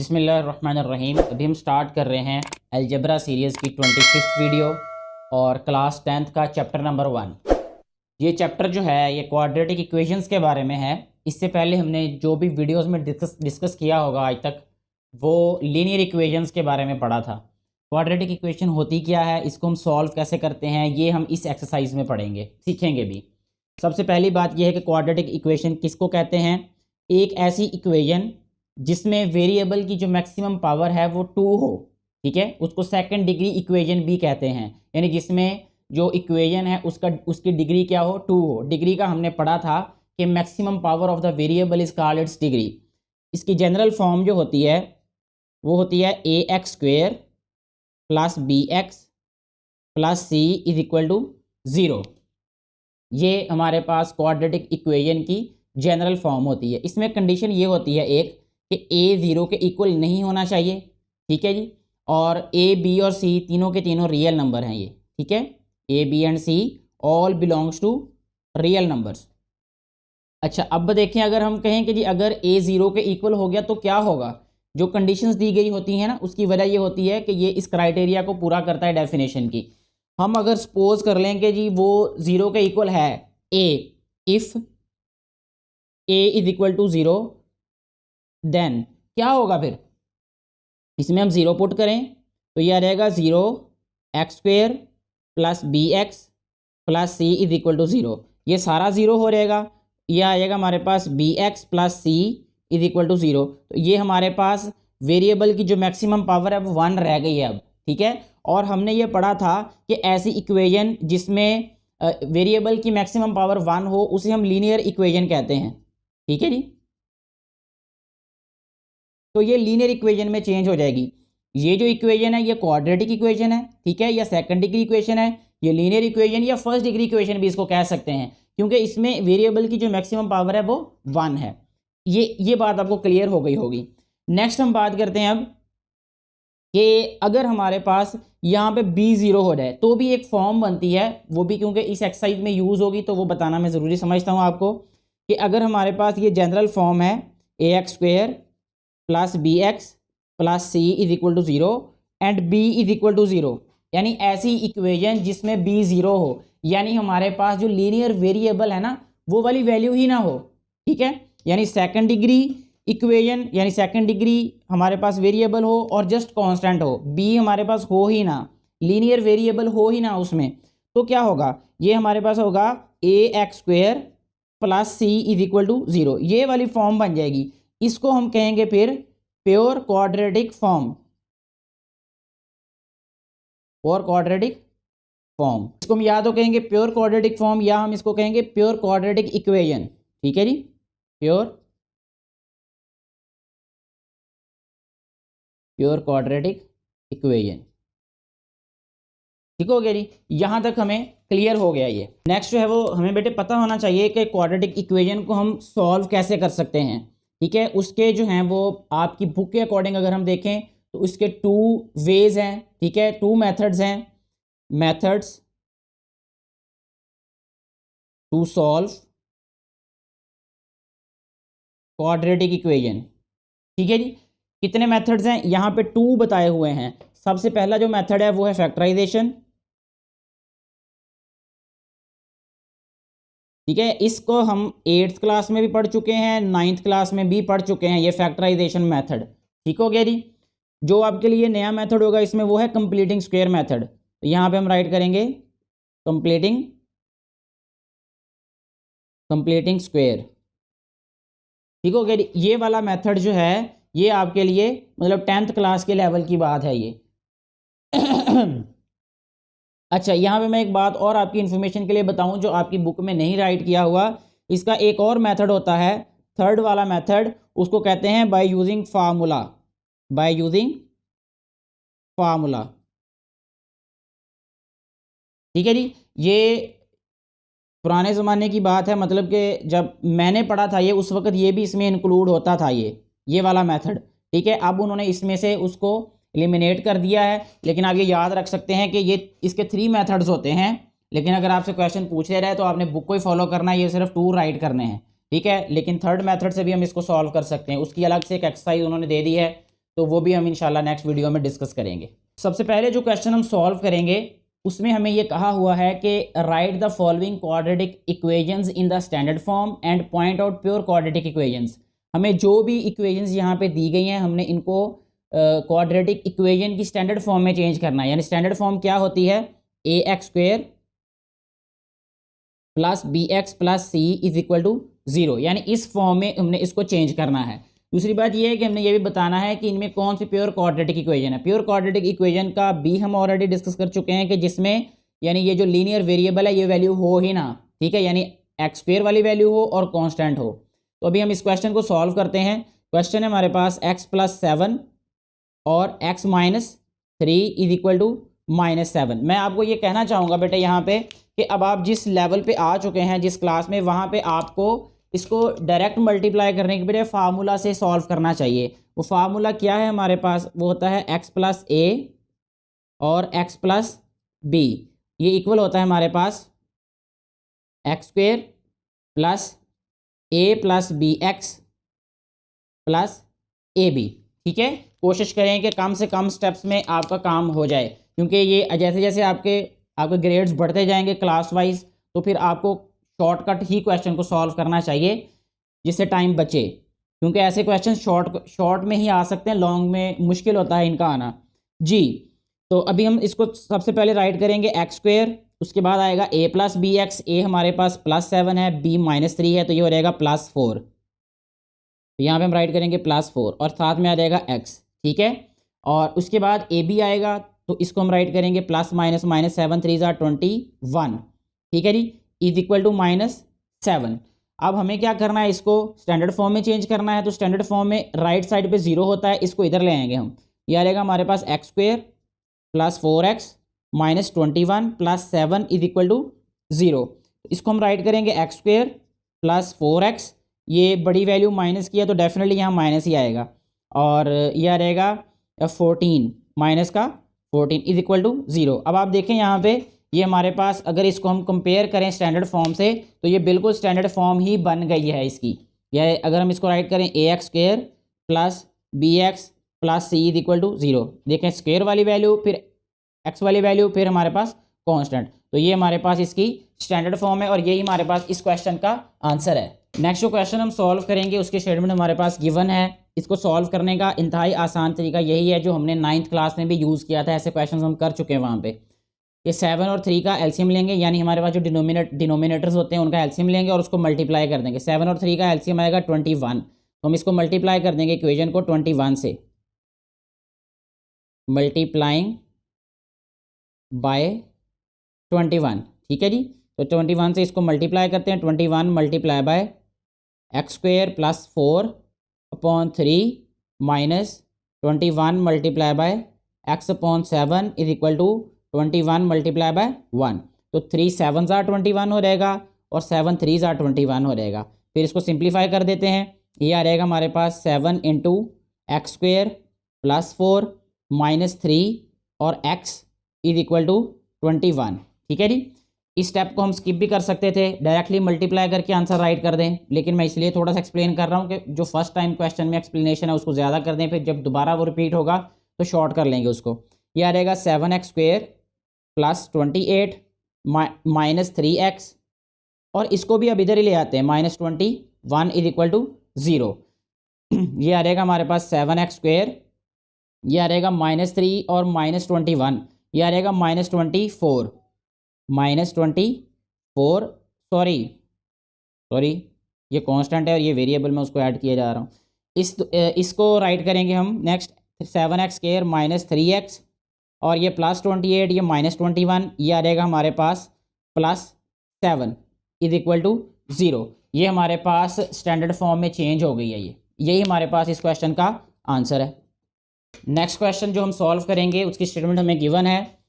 बिस्मिल्लाहिर्रहमानिर्रहीम। अभी हम स्टार्ट कर रहे हैं अलजबरा सीरीज़ की 26th वीडियो और क्लास 10th का चैप्टर नंबर 1। ये चैप्टर जो है ये क्वाड्रेटिक इक्वेशंस के बारे में है। इससे पहले हमने जो भी वीडियोस में डिस्कस किया होगा आज तक वो लीनियर इक्वेशंस के बारे में पढ़ा था। क्वाड्रेटिक इक्वेशन होती क्या है, इसको हम सॉल्व कैसे करते हैं, ये हम इस एक्सरसाइज में पढ़ेंगे, सीखेंगे भी। सबसे पहली बात यह है कि क्वाड्रेटिक इक्वेशन किसको कहते हैं। एक ऐसी इक्वेशन जिसमें वेरिएबल की जो मैक्सिमम पावर है वो 2 हो, ठीक है, उसको सेकंड डिग्री इक्वेशन भी कहते हैं। यानी जिसमें जो इक्वेशन है उसकी डिग्री क्या हो, 2 हो। डिग्री का हमने पढ़ा था कि maximum power of the variable is called its degree. इसकी जनरल फॉर्म जो होती है वो होती है ax² plus bx plus c is equal to 0। ये हमारे पास क्वाड्रेटिक इक्वेशन की जनरल फॉर्म होती है। इसमें कंडीशन ये होती है एक कि a 0 के इक्वल नहीं होना चाहिए, ठीक है जी, और a b और c तीनों के तीनों रियल नंबर हैं ये, ठीक है। a b and c all belongs to real numbers. अच्छा, अब देखें, अगर हम कहें कि जी अगर a 0 के इक्वल हो गया तो क्या होगा। जो कंडीशंस दी गई होती हैं ना, उसकी वजह ये होती है कि ये इस क्राइटेरिया को पूरा करता है डेफिनेशन की। हम अगर सपोज कर लें कि जी वो 0 के इक्वल है a, if a is equal to 0 then क्या होगा। फिर इसमें हम 0 पुट करें तो ये आ जाएगा 0x² plus bx plus c is equal to 0। ये सारा 0 हो जाएगा। ये आ जाएगा हमारे पास bx plus c is equal to 0। तो ये हमारे पास वेरिएबल की जो मैक्सिमम पावर है वो 1 रह गई है अब, ठीक है। और हमने ये पढ़ा था कि ऐसी इक्वेशन जिसमें वेरिएबल की मैक्सिमम पावर 1 हो उसे हम लीनियर इक्वेशन कहते हैं, ठीक है जी। तो ये लीनियर इक्वेशन में चेंज हो जाएगी। ये जो इक्वेशन है ये क्वाड्रेटिक इक्वेशन है, ठीक है, या सेकंड डिग्री इक्वेशन है, ये लीनियर इक्वेशन या फर्स्ट डिग्री इक्वेशन भी इसको कह सकते हैं, क्योंकि इसमें वेरिएबल की जो मैक्सिमम पावर है वो 1 है। ये बात आपको क्लियर हो गई होगी। नेक्स्ट हम बात करते हैं अब कि अगर हमारे पास यहाँ पे b0 हो जाए तो भी एक फॉर्म बनती है, वो भी क्योंकि इस एक्सरसाइज में यूज़ होगी तो वो बताना मैं ज़रूरी समझता हूँ आपको कि अगर हमारे पास ये जनरल फॉर्म है ax² plus bx plus c is equal to 0 and b is equal to 0, यानी ऐसी इक्वेशन जिसमें b 0 हो, यानी हमारे पास जो लीनियर वेरिएबल है ना वो वाली वैल्यू ही ना हो, ठीक है। यानी सेकंड डिग्री इक्वेशन, यानी सेकंड डिग्री हमारे पास वेरिएबल हो और जस्ट कांस्टेंट हो, b हमारे पास हो ही ना, लीनियर वेरिएबल हो ही ना उसमें, तो क्या होगा, ये हमारे पास होगा ax² plus c is equal to 0। ये वाली फॉर्म बन जाएगी। इसको हम कहेंगे फिर प्योर क्वाड्रेटिक फॉर्म, और क्वाड्रेटिक फॉर्म इसको हम या तो कहेंगे प्योर क्वाड्रेटिक फॉर्म या हम इसको कहेंगे प्योर क्वाड्रेटिक इक्वेशन, ठीक है जी, प्योर क्वाड्रेटिक इक्वेशन, ठीक हो गया जी। यहां तक हमें क्लियर हो गया। ये नेक्स्ट जो है वो हमें बेटे पता होना चाहिए कि क्वाड्रेटिक इक्वेशन को हम सॉल्व कैसे कर सकते हैं, ठीक है। उसके जो हैं वो आपकी बुक के अकॉर्डिंग अगर हम देखें तो उसके 2 वेज हैं, ठीक है, 2 मेथड्स हैं, methods to solve quadratic equation, ठीक है जी। कितने मेथड्स हैं यहाँ पे, 2 बताए हुए हैं। सबसे पहला जो मेथड है वो है फैक्टराइजेशन, ठीक है। इसको हम 8th क्लास में भी पढ़ चुके हैं, 9th क्लास में भी पढ़ चुके हैं, ये फैक्टराइजेशन मेथड, ठीक हो गया जी। जो आपके लिए नया मेथड होगा इसमें वो है कंप्लीटिंग स्क्वायर मेथड। तो यहाँ पे हम राइट करेंगे कंप्लीटिंग स्क्वायर, ठीक हो गया जी। ये वाला मेथड जो है ये आपके लिए मतलब 10th क्लास के लेवल की बात है ये। अच्छा, यहाँ पे मैं एक बात और आपकी इन्फॉर्मेशन के लिए बताऊं जो आपकी बुक में नहीं राइट किया हुआ, इसका एक और मेथड होता है, थर्ड वाला मेथड, उसको कहते हैं बाय यूजिंग फार्मूला, ठीक है जी। ये पुराने ज़माने की बात है, मतलब कि जब मैंने पढ़ा था ये उस वक्त ये भी इसमें इंक्लूड होता था ये वाला मेथड, ठीक है। अब उन्होंने इसमें से उसको एलिमिनेट कर दिया है, लेकिन आप ये याद रख सकते हैं कि ये इसके 3 मेथड्स होते हैं। लेकिन अगर आपसे क्वेश्चन पूछे रहे तो आपने बुक को ही फॉलो करना है, ये सिर्फ 2 राइट करने हैं, ठीक है। लेकिन थर्ड मेथड से भी हम इसको सॉल्व कर सकते हैं, उसकी अलग से एक एक्सरसाइज उन्होंने दे दी है, तो वो भी हम इंशाल्लाह नेक्स्ट वीडियो में डिस्कस करेंगे। सबसे पहले जो क्वेश्चन हम सॉल्व करेंगे उसमें हमें ये कहा हुआ है कि right the following quadratic equations in the standard form and point out pure quadratic equations. हमें जो भी इक्वेशंस यहाँ पे दी गई हैं हमने इनको क्वाड्रेटिक इक्वेशन की स्टैंडर्ड फॉर्म में चेंज करना है। यानी स्टैंडर्ड फॉर्म क्या होती है, A X square plus B X plus C is equal to 0, यानी इस फॉर्म में हमने इसको चेंज करना है। दूसरी बात यह है कि हमने ये भी बताना है कि इनमें कौन सी प्योर क्वाड्रेटिक इक्वेशन है। प्योर क्वाड्रेटिक इक्वेशन का भी हम ऑलरेडी डिस्कस कर चुके हैं कि जिसमें यानी ये जो लीनियर वेरिएबल है ये वैल्यू हो ही ना, ठीक है, यानी एक्स स्क्वेयर वाली वैल्यू हो और कांस्टेंट हो। तो अभी हम इस क्वेश्चन को सॉल्व करते हैं। क्वेश्चन है हमारे पास एक्स प्लस 7 और x minus 3 is equal to -7। मैं आपको ये कहना चाहूँगा बेटे यहाँ पे कि अब आप जिस लेवल पे आ चुके हैं जिस क्लास में, वहाँ पे आपको इसको डायरेक्ट मल्टीप्लाई करने के बजाय फार्मूला से सॉल्व करना चाहिए। वो फार्मूला क्या है हमारे पास, वो होता है एक्स प्लस ए और एक्स प्लस बी, ये इक्वल होता है हमारे पास X square plus A plus B X plus A B. ठीक है, कोशिश करें कि कम से कम स्टेप्स में आपका काम हो जाए, क्योंकि ये जैसे जैसे आपके ग्रेड्स बढ़ते जाएंगे क्लास वाइज, तो फिर आपको शॉर्टकट ही क्वेश्चन को सॉल्व करना चाहिए जिससे टाइम बचे, क्योंकि ऐसे क्वेश्चन शॉर्ट में ही आ सकते हैं, लॉन्ग में मुश्किल होता है इनका आना जी। तो अभी हम इसको सबसे पहले राइट करेंगे एक्स स्क्वेयर, उसके बाद आएगा ए प्लस बी एक्स। ए हमारे पास +7 है, बी -3 है, तो ये हो जाएगा +4। तो यहाँ पे हम राइट करेंगे +4 और साथ में आ जाएगा एक्स, ठीक है। और उसके बाद ए बी आएगा, तो इसको हम राइट करेंगे +- -7 3 = 21, ठीक है जी, इज इक्वल टू -7। अब हमें क्या करना है, इसको स्टैंडर्ड फॉर्म में चेंज करना है। तो स्टैंडर्ड फॉर्म में राइट साइड पे 0 होता है, इसको इधर ले आएंगे हम। ये आ जाएगा हमारे पास X square plus 4x minus 21 plus 7 is equal to 0। इसको हम राइट करेंगे एक्स स्क्वेयर प्लस 4x, ये बड़ी वैल्यू माइनस किया तो डेफिनेटली यहाँ माइनस ही आएगा, और ये आ रहेगा 14 माइनस का 14 इज इक्वल टू 0। अब आप देखें यहाँ पे ये हमारे पास, अगर इसको हम कंपेयर करें स्टैंडर्ड फॉर्म से, तो ये बिल्कुल स्टैंडर्ड फॉर्म ही बन गई है इसकी। या अगर हम इसको राइट करें A X square plus B X plus C is equal to 0, देखें स्क्वेयर वाली वैल्यू, फिर एक्स वाली वैल्यू, फिर हमारे पास कांस्टेंट, तो ये हमारे पास इसकी स्टैंडर्ड फॉर्म है और यही हमारे पास इस क्वेश्चन का आंसर है। नेक्स्ट जो क्वेश्चन हम सॉल्व करेंगे उसके स्टेटमेंट हमारे पास गिवन है। इसको सॉल्व करने का इंतहाई आसान तरीका यही है जो हमने 9th क्लास में भी यूज़ किया था, ऐसे क्वेश्चन हम कर चुके हैं वहाँ पे। ये 7 और 3 का एलसीएम लेंगे, यानी हमारे पास जो डिनोमिनेटर्स होते हैं उनका एलसीएम लेंगे और उसको मल्टीप्लाई कर देंगे। 7 और 3 का एलसीएम आएगा 21, तो हम इसको मल्टीप्लाई कर देंगे इक्वेशन को 21 से, मल्टीप्लाइंग बाय 21, ठीक है जी। तो 21 से इसको मल्टीप्लाई करते हैं, 21 multiply by x square plus 4/3 minus 21 multiply by x/7 is equal to 21 multiply by 1। तो 3 7 ज़ा 21 हो जाएगा और 7 3 ज़ा 21 हो जाएगा। फिर इसको सिंप्लीफाई कर देते हैं, ये आ रहेगा हमारे पास 7 into x square plus 4 minus 3 और x इज इक्वल टू 21, ठीक है जी। इस स्टेप को हम स्किप भी कर सकते थे, डायरेक्टली मल्टीप्लाई करके आंसर राइट कर दें, लेकिन मैं इसलिए थोड़ा सा एक्सप्लेन कर रहा हूँ कि जो फर्स्ट टाइम क्वेश्चन में एक्सप्लेनेशन है उसको ज़्यादा कर दें, फिर जब दोबारा वो रिपीट होगा तो शॉर्ट कर लेंगे उसको। ये आ रहेगा 7x square plus 28 minus 3x, और इसको भी अब इधर ही ले आते हैं, -21 इज इक्वल टू 0। ये आ रहेगा हमारे पास 7x स्क्वेयर, ये आ रहेगा -3 और -21, ये आ रहेगा -24, सॉरी ये कांस्टेंट है और ये वेरिएबल में उसको ऐड किया जा रहा हूँ। इसको राइट करेंगे हम next 7x square minus 3x, और ये +28, ये -21, ये आ जाएगा हमारे पास +7 इज इक्वल टू 0। ये हमारे पास स्टैंडर्ड फॉर्म में चेंज हो गई है, यही हमारे पास इस क्वेश्चन का आंसर है। नेक्स्ट क्वेश्चन जो हम सॉल्व करेंगे उसकी स्टेटमेंट हमें गिवन है।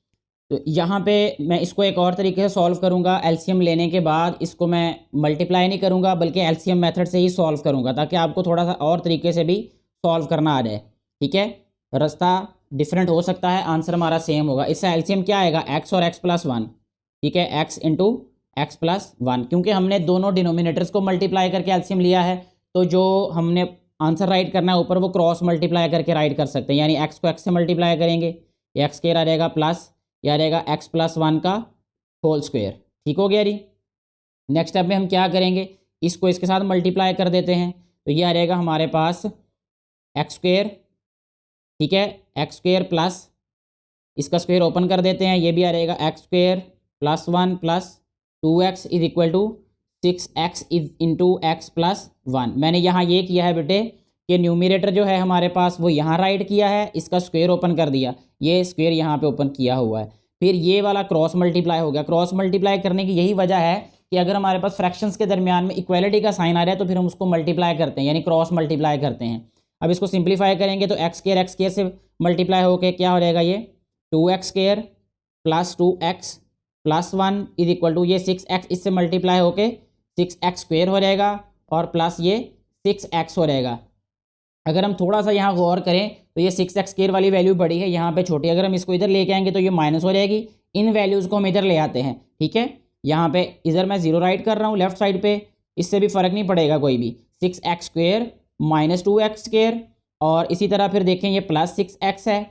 तो यहाँ पे मैं इसको एक और तरीके से सॉल्व करूँगा, एलसीएम लेने के बाद इसको मैं मल्टीप्लाई नहीं करूँगा बल्कि एलसीएम मेथड से ही सॉल्व करूँगा, ताकि आपको थोड़ा सा और तरीके से भी सॉल्व करना आ जाए, ठीक है। रास्ता डिफरेंट हो सकता है, आंसर हमारा सेम होगा। इससे एलसीएम क्या आएगा, x और x+1, ठीक है, x इंटू x+1, क्योंकि हमने दोनों डिनोमिनेटर्स को मल्टीप्लाई करके एलसीएम लिया है, तो जो हमने आंसर राइट करना है ऊपर, वो क्रॉस मल्टीप्लाई करके राइट कर सकते हैं, यानी एक्स को एक्स से मल्टीप्लाई करेंगे, एक्स स्क्वायर आ जाएगा प्लस, यह आ जाएगा एक्स प्लस 1 का होल स्क्वायर। ठीक हो गया जी। नेक्स्ट स्टेप में हम क्या करेंगे, इसको इसके साथ मल्टीप्लाई कर देते हैं, तो ये आ जाएगा हमारे पास एक्स स्क्वायर, ठीक है, एक्स स्क्वायर प्लस इसका स्क्वायर ओपन कर देते हैं, ये भी आ जाएगा x square plus 1 plus 2x is equal to 6x is into x plus 1। मैंने यहाँ ये किया है बेटे कि न्यूमिरेटर जो है हमारे पास वो यहाँ राइट किया है, इसका स्क्वायर ओपन कर दिया, ये स्क्वायर यहाँ पे ओपन किया हुआ है, फिर ये वाला क्रॉस मल्टीप्लाई हो गया। क्रॉस मल्टीप्लाई करने की यही वजह है कि अगर हमारे पास फ्रैक्शंस के दरमियान में इक्वालिटी का साइन आ रहा है तो फिर हम उसको मल्टीप्लाई करते हैं, यानी क्रॉस मल्टीप्लाई करते हैं। अब इसको सिंप्लीफाई करेंगे तो एक्स स्क्वायर से मल्टीप्लाई होकर क्या हो जाएगा, ये 2x square plus 2x plus 1 is equal to ये 6x इससे मल्टीप्लाई होके 6x स्क्वायर हो जाएगा और प्लस ये 6x हो जाएगा। अगर हम थोड़ा सा यहाँ गौर करें तो ये 6x स्क्वायर वाली वैल्यू बड़ी है, यहाँ पे छोटी, अगर हम इसको इधर लेके आएंगे तो ये माइनस हो जाएगी। इन वैल्यूज़ को हम इधर ले आते हैं, ठीक है, यहाँ पे इधर मैं 0 राइट कर रहा हूँ लेफ्ट साइड पे, इससे भी फ़र्क नहीं पड़ेगा कोई भी। 6x square minus 2x square, और इसी तरह फिर देखें ये प्लस 6x है,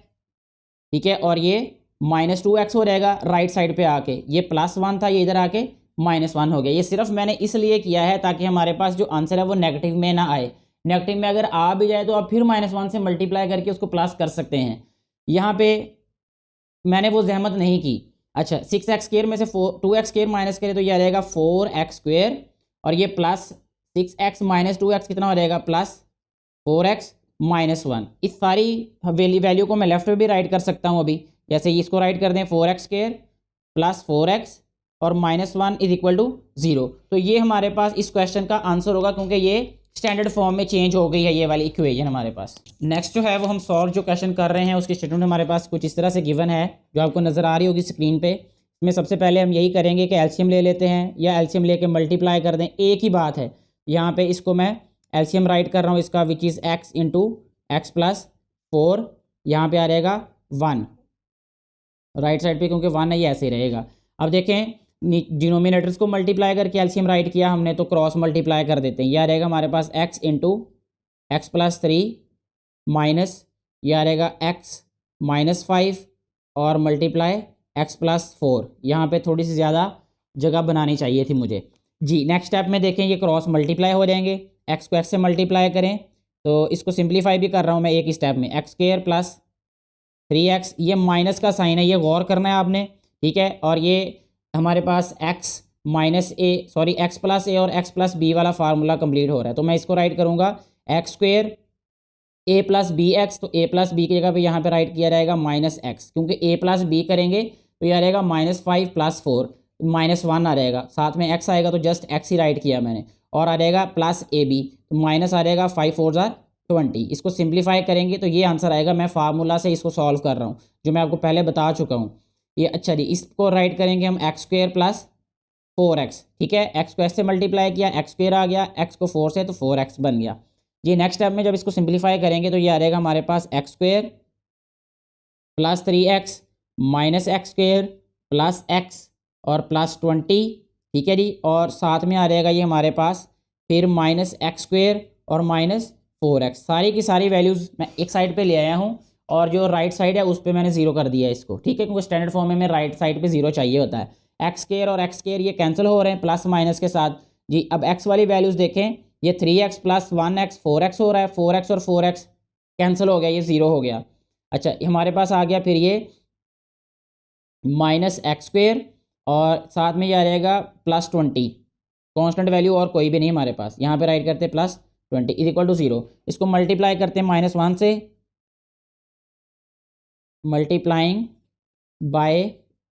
ठीक है, और ये माइनस 2x हो जाएगा राइट साइड पे आके, ये प्लस 1 था, ये इधर आके माइनस 1 हो गया। ये सिर्फ मैंने इसलिए किया है ताकि हमारे पास जो आंसर है वो नेगेटिव में ना आए। नेगेटिव में अगर आ भी जाए तो आप फिर -1 से मल्टीप्लाई करके उसको प्लस कर सकते हैं, यहाँ पे मैंने वो जहमत नहीं की। अच्छा, 6x स्क्वायर में से 2x स्क्वायर माइनस करें तो ये आ जाएगा 4x स्क्वायर, और ये प्लस 6x माइनस 2x कितना हो जाएगा, प्लस 4x माइनस 1। इस सारी वैल्यू को मैं लेफ्ट में भी राइट कर सकता हूँ अभी, जैसे इसको राइट कर दें 4x स्क्वायर प्लस 4x और -1 इज इक्वल टू 0। तो ये हमारे पास इस क्वेश्चन का आंसर होगा, क्योंकि ये स्टैंडर्ड फॉर्म में चेंज हो गई है ये वाली इक्वेशन हमारे पास। नेक्स्ट जो है वो हम सॉल्व जो क्वेश्चन कर रहे हैं उसकी स्टेटमेंट हमारे पास कुछ इस तरह से गिवन है जो आपको नज़र आ रही होगी स्क्रीन पे। इसमें सबसे पहले हम यही करेंगे कि एलसीएम ले लेते हैं या एलसीएम लेके मल्टीप्लाई कर दें, एक ही बात है। यहाँ पे इसको मैं एलसीएम राइट कर रहा हूँ इसका, which is x into x plus 4, यहाँ पे आ जाएगा 1 राइट साइड पे, क्योंकि 1 है ये ऐसे ही रहेगा। अब देखें डिनोमिनेटर्स को मल्टीप्लाई करके एलसीएम राइट किया हमने, तो क्रॉस मल्टीप्लाई कर देते हैं। यह रहेगा हमारे पास x into x plus 3 minus यह रहेगा x माइनस 5 और मल्टीप्लाई x प्लस 4। यहाँ पे थोड़ी सी ज़्यादा जगह बनानी चाहिए थी मुझे जी। नेक्स्ट स्टेप में देखें ये क्रॉस मल्टीप्लाई हो जाएंगे, x को x से मल्टीप्लाई करें तो इसको सिंप्लीफाई भी कर रहा हूँ मैं एक ही स्टेप में। एक्स स्क्वायर प्लस 3x, ये माइनस का साइन है, ये गौर करना है आपने, ठीक है। और ये हमारे पास x minus A sorry x plus A और x प्लस बी वाला फार्मूला कंप्लीट हो रहा है, तो मैं इसको राइट करूँगा एक्स स्क्वायर ए प्लस बी एक्स, तो ए प्लस बी की जगह पे यहाँ पे राइट किया जाएगा माइनस एक्स, क्योंकि ए प्लस बी करेंगे तो यह रहेगा -5 प्लस 4 -1 आ जाएगा, साथ में x आएगा तो जस्ट x ही राइट किया मैंने, और आ जाएगा प्लस ए बी, तो माइनस आ जाएगा 5 4 20। इसको सिंप्लीफाई करेंगे तो ये आंसर आएगा। मैं फार्मूला से इसको सॉल्व कर रहा हूँ जो मैं आपको पहले बता चुका हूँ ये। अच्छा जी, इसको राइट करेंगे हम एक्स स्क्वायर प्लस 4x, ठीक है, एक्स को x से मल्टीप्लाई किया, एक्स स्क्वायर आ गया, x को 4 से तो 4x बन गया जी। नेक्स्ट स्टेप में जब इसको सिंप्लीफाई करेंगे तो ये आ जाएगा हमारे पास x square plus 3x minus X square plus x और प्लस 20, ठीक है जी, और साथ में आ जाएगा ये हमारे पास फिर माइनस एक्स स्क्वायर और माइनस 4x। सारी की सारी वैल्यूज़ मैं एक साइड पे ले आया हूँ और जो राइट साइड है उस पर मैंने 0 कर दिया है इसको, ठीक है, क्योंकि स्टैंडर्ड फॉर्म में राइट साइड पे 0 चाहिए होता है। एक्स स्क्वायर और एक्स स्क्वायर ये कैंसिल हो रहे हैं प्लस माइनस के साथ जी। अब x वाली वैल्यूज़ देखें, ये 3x प्लस 1x 4x हो रहा है, 4x और 4x कैंसिल हो गया, ये 0 हो गया। अच्छा, हमारे पास आ गया फिर ये माइनस एक्स स्क्वायर और साथ में ये आ जाएगा प्लस 20, कॉन्स्टेंट वैल्यू और कोई भी नहीं हमारे पास, यहाँ पे राइट करते प्लस 20 इज इक्वल टू 0। इसको मल्टीप्लाई करते हैं -1 से, मल्टीप्लाइंग बाय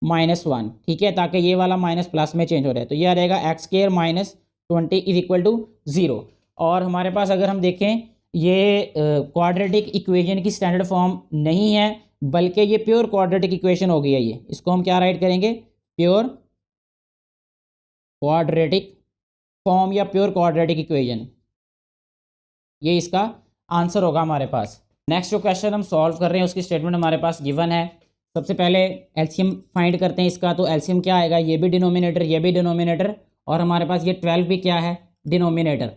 -1, ठीक है, ताकि ये वाला माइनस प्लस में चेंज हो रहा है, तो ये आ जाएगा x square minus 20 is equal to 0। और हमारे पास अगर हम देखें ये क्वाड्रेटिक इक्वेशन की स्टैंडर्ड फॉर्म नहीं है, बल्कि ये प्योर क्वाड्रेटिक इक्वेशन हो गई है ये। इसको हम क्या राइट करेंगे, प्योर क्वाड्रेटिक फॉर्म या प्योर क्वाड्रेटिक इक्वेशन, ये इसका आंसर होगा हमारे पास। नेक्स्ट जो क्वेश्चन हम सॉल्व कर रहे हैं उसकी स्टेटमेंट हमारे पास गिवन है। सबसे पहले एलसीएम फाइंड करते हैं इसका, तो एलसीएम क्या आएगा, ये भी डिनोमिनेटर ये भी डिनोमिनेटर, और हमारे पास ये 12 भी क्या है, डिनोमिनेटर।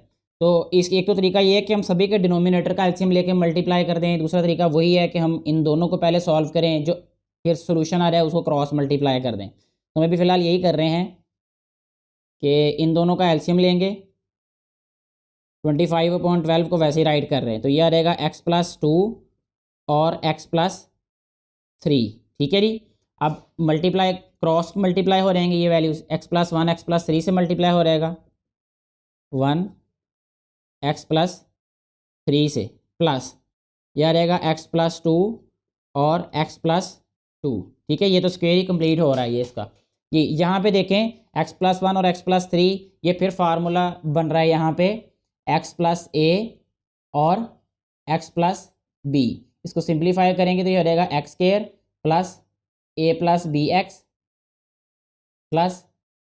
तो इस एक तो तरीका ये है कि हम सभी के डिनोमिनेटर का एलसीएम लेके मल्टीप्लाई कर दें, दूसरा तरीका वही है कि हम इन दोनों को पहले सॉल्व करें, जो फिर सोल्यूशन आ रहा है उसको क्रॉस मल्टीप्लाई कर दें। तो हम अभी फ़िलहाल यही कर रहे हैं कि इन दोनों का एलसीएम लेंगे, 25/12 को वैसे ही राइट कर रहे हैं, तो ये आ रहेगा x+2 और x+3। ठीक है जी। अब मल्टीप्लाई क्रॉस मल्टीप्लाई हो रहेंगे ये वैल्यूज़, x+1 x+3 से मल्टीप्लाई हो रहेगा 1 x+3 से, प्लस यह रहेगा x+2 और x+2। ठीक है, ये तो स्क्वायर ही कंप्लीट हो रहा है ये इसका। ये यहाँ पे देखें x+1 और x+3, ये फिर फार्मूला बन रहा है यहाँ पे x+a और x+b। इसको सिंप्लीफाई करेंगे तो ये हो जाएगा x² plus a+bx plus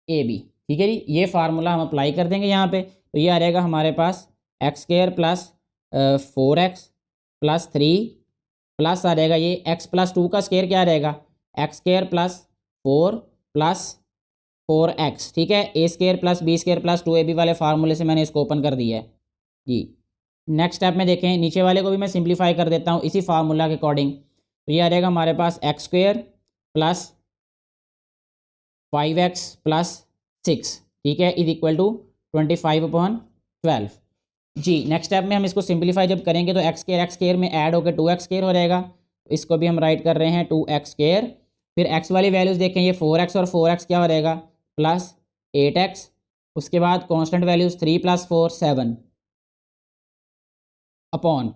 ab। ठीक है जी, ये फार्मूला हम अप्लाई कर देंगे यहाँ पे, तो ये आ जाएगा हमारे पास x² plus 4x plus 3 plus आ जाएगा ये x+2 का स्क्वायर क्या रहेगा x² प्लस 4 प्लस 4x। ठीक है, a² plus b² plus 2ab वाले फार्मूले से मैंने इसको ओपन कर दिया है जी। नेक्स्ट स्टेप में देखें, नीचे वाले को भी मैं सिंप्लीफाई कर देता हूँ इसी फार्मूला के अकॉर्डिंग, तो ये आ जाएगा हमारे पास x² प्लस 5x प्लस 6। ठीक है, इज इक्वल टू 25/12 जी। नेक्स्ट स्टेप में हम इसको सिंप्लीफाई जब करेंगे तो x² में ऐड होकर 2x² हो जाएगा, इसको भी हम राइट कर रहे हैं 2x²। फिर x वाली वैल्यूज़ देखें, ये 4x और 4x क्या हो रहेगा प्लस 8x। उसके बाद कांस्टेंट वैल्यूज़ 3 + 4 7 अपॉन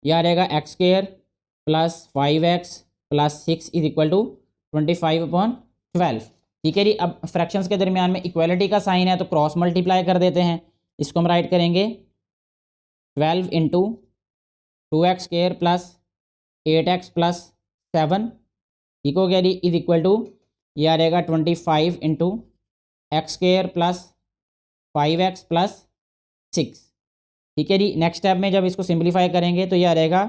यह आ रहेगा x² plus 5x plus 6 is equal to 25/12। ठीक है जी। अब फ्रैक्शंस के दरमियान में इक्वलिटी का साइन है तो क्रॉस मल्टीप्लाई कर देते हैं, इसको हम राइट करेंगे 12 into 2x² plus 8x plus 7। ठीक हो गया जी, इज इक्वल टू ये आ रहेगा 25 into x² plus 5x plus 6। ठीक है जी। नेक्स्ट स्टेप में जब इसको सिंप्लीफाई करेंगे तो ये आ रहेगा